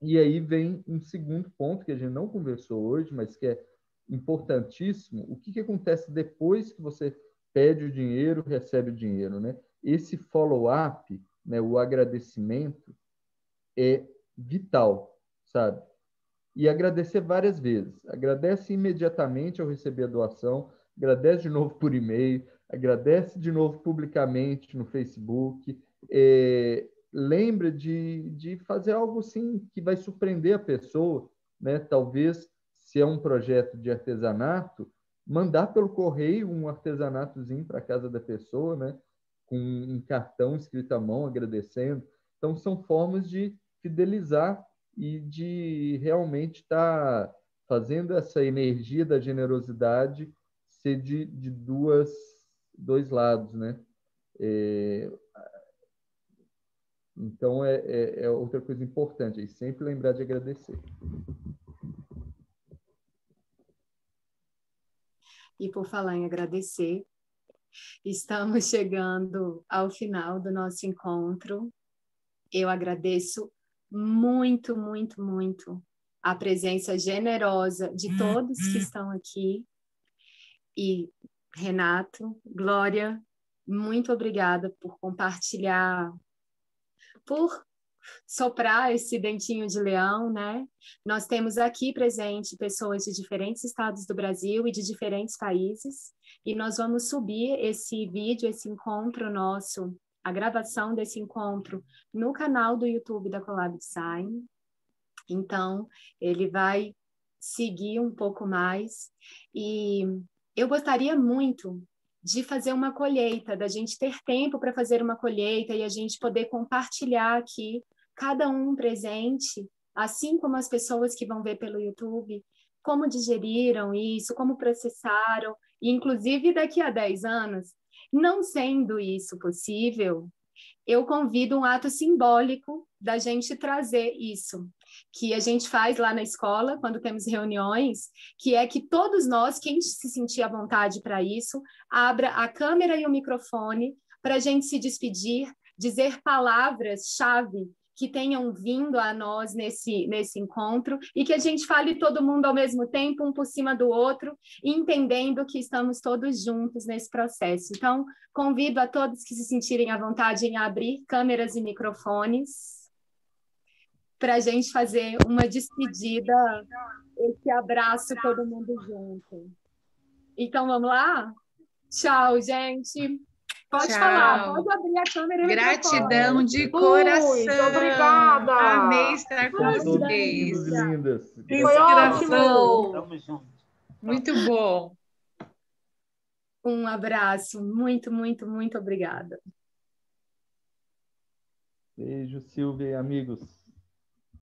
E aí vem um segundo ponto que a gente não conversou hoje, mas que é importantíssimo. O que acontece depois que você pede o dinheiro, recebe o dinheiro, né? Esse follow-up, né, o agradecimento, é vital, sabe? E agradecer várias vezes. Agradece imediatamente ao receber a doação, agradece de novo por e-mail, agradece de novo publicamente no Facebook. Lembra de fazer algo assim que vai surpreender a pessoa, né? Talvez, se é um projeto de artesanato, mandar pelo correio um artesanatozinho para a casa da pessoa, né? Com um cartão escrito à mão, agradecendo. Então, são formas de fidelizar e de realmente estar fazendo essa energia da generosidade ser de dois lados, né? Então, é outra coisa importante, é sempre lembrar de agradecer. E por falar em agradecer, estamos chegando ao final do nosso encontro. Eu agradeço muito, muito, muito a presença generosa de todos que estão aqui. E Renato, Glória, muito obrigada por compartilhar, por soprar esse dentinho de leão, né? Nós temos aqui presente pessoas de diferentes estados do Brasil e de diferentes países, e nós vamos subir esse vídeo, esse encontro nosso, a gravação desse encontro no canal do YouTube da Collab Design. Então, ele vai seguir um pouco mais, e eu gostaria muito de fazer uma colheita, da gente ter tempo para fazer uma colheita e a gente poder compartilhar aqui, cada um presente, assim como as pessoas que vão ver pelo YouTube, como digeriram isso, como processaram, e inclusive daqui a 10 anos, não sendo isso possível, eu convido um ato simbólico da gente trazer isso, que a gente faz lá na escola, quando temos reuniões, que é que todos nós, quem se sentir à vontade para isso, abra a câmera e o microfone para a gente se despedir, dizer palavras-chave que tenham vindo a nós nesse encontro e que a gente fale todo mundo ao mesmo tempo, um por cima do outro, entendendo que estamos todos juntos nesse processo. Então, convido a todos que se sentirem à vontade em abrir câmeras e microfones para a gente fazer uma despedida, esse abraço todo mundo junto. Então, vamos lá? Tchau, gente. Pode Tchau. falar, pode abrir a câmera e o Gratidão microfone. de coração. Muito obrigada. Amei estar com Todos vocês. lindos e lindas. Foi ótimo. Tamo junto. Muito bom. Um abraço. Muito, muito, muito obrigada. Beijo, Silvia e amigos.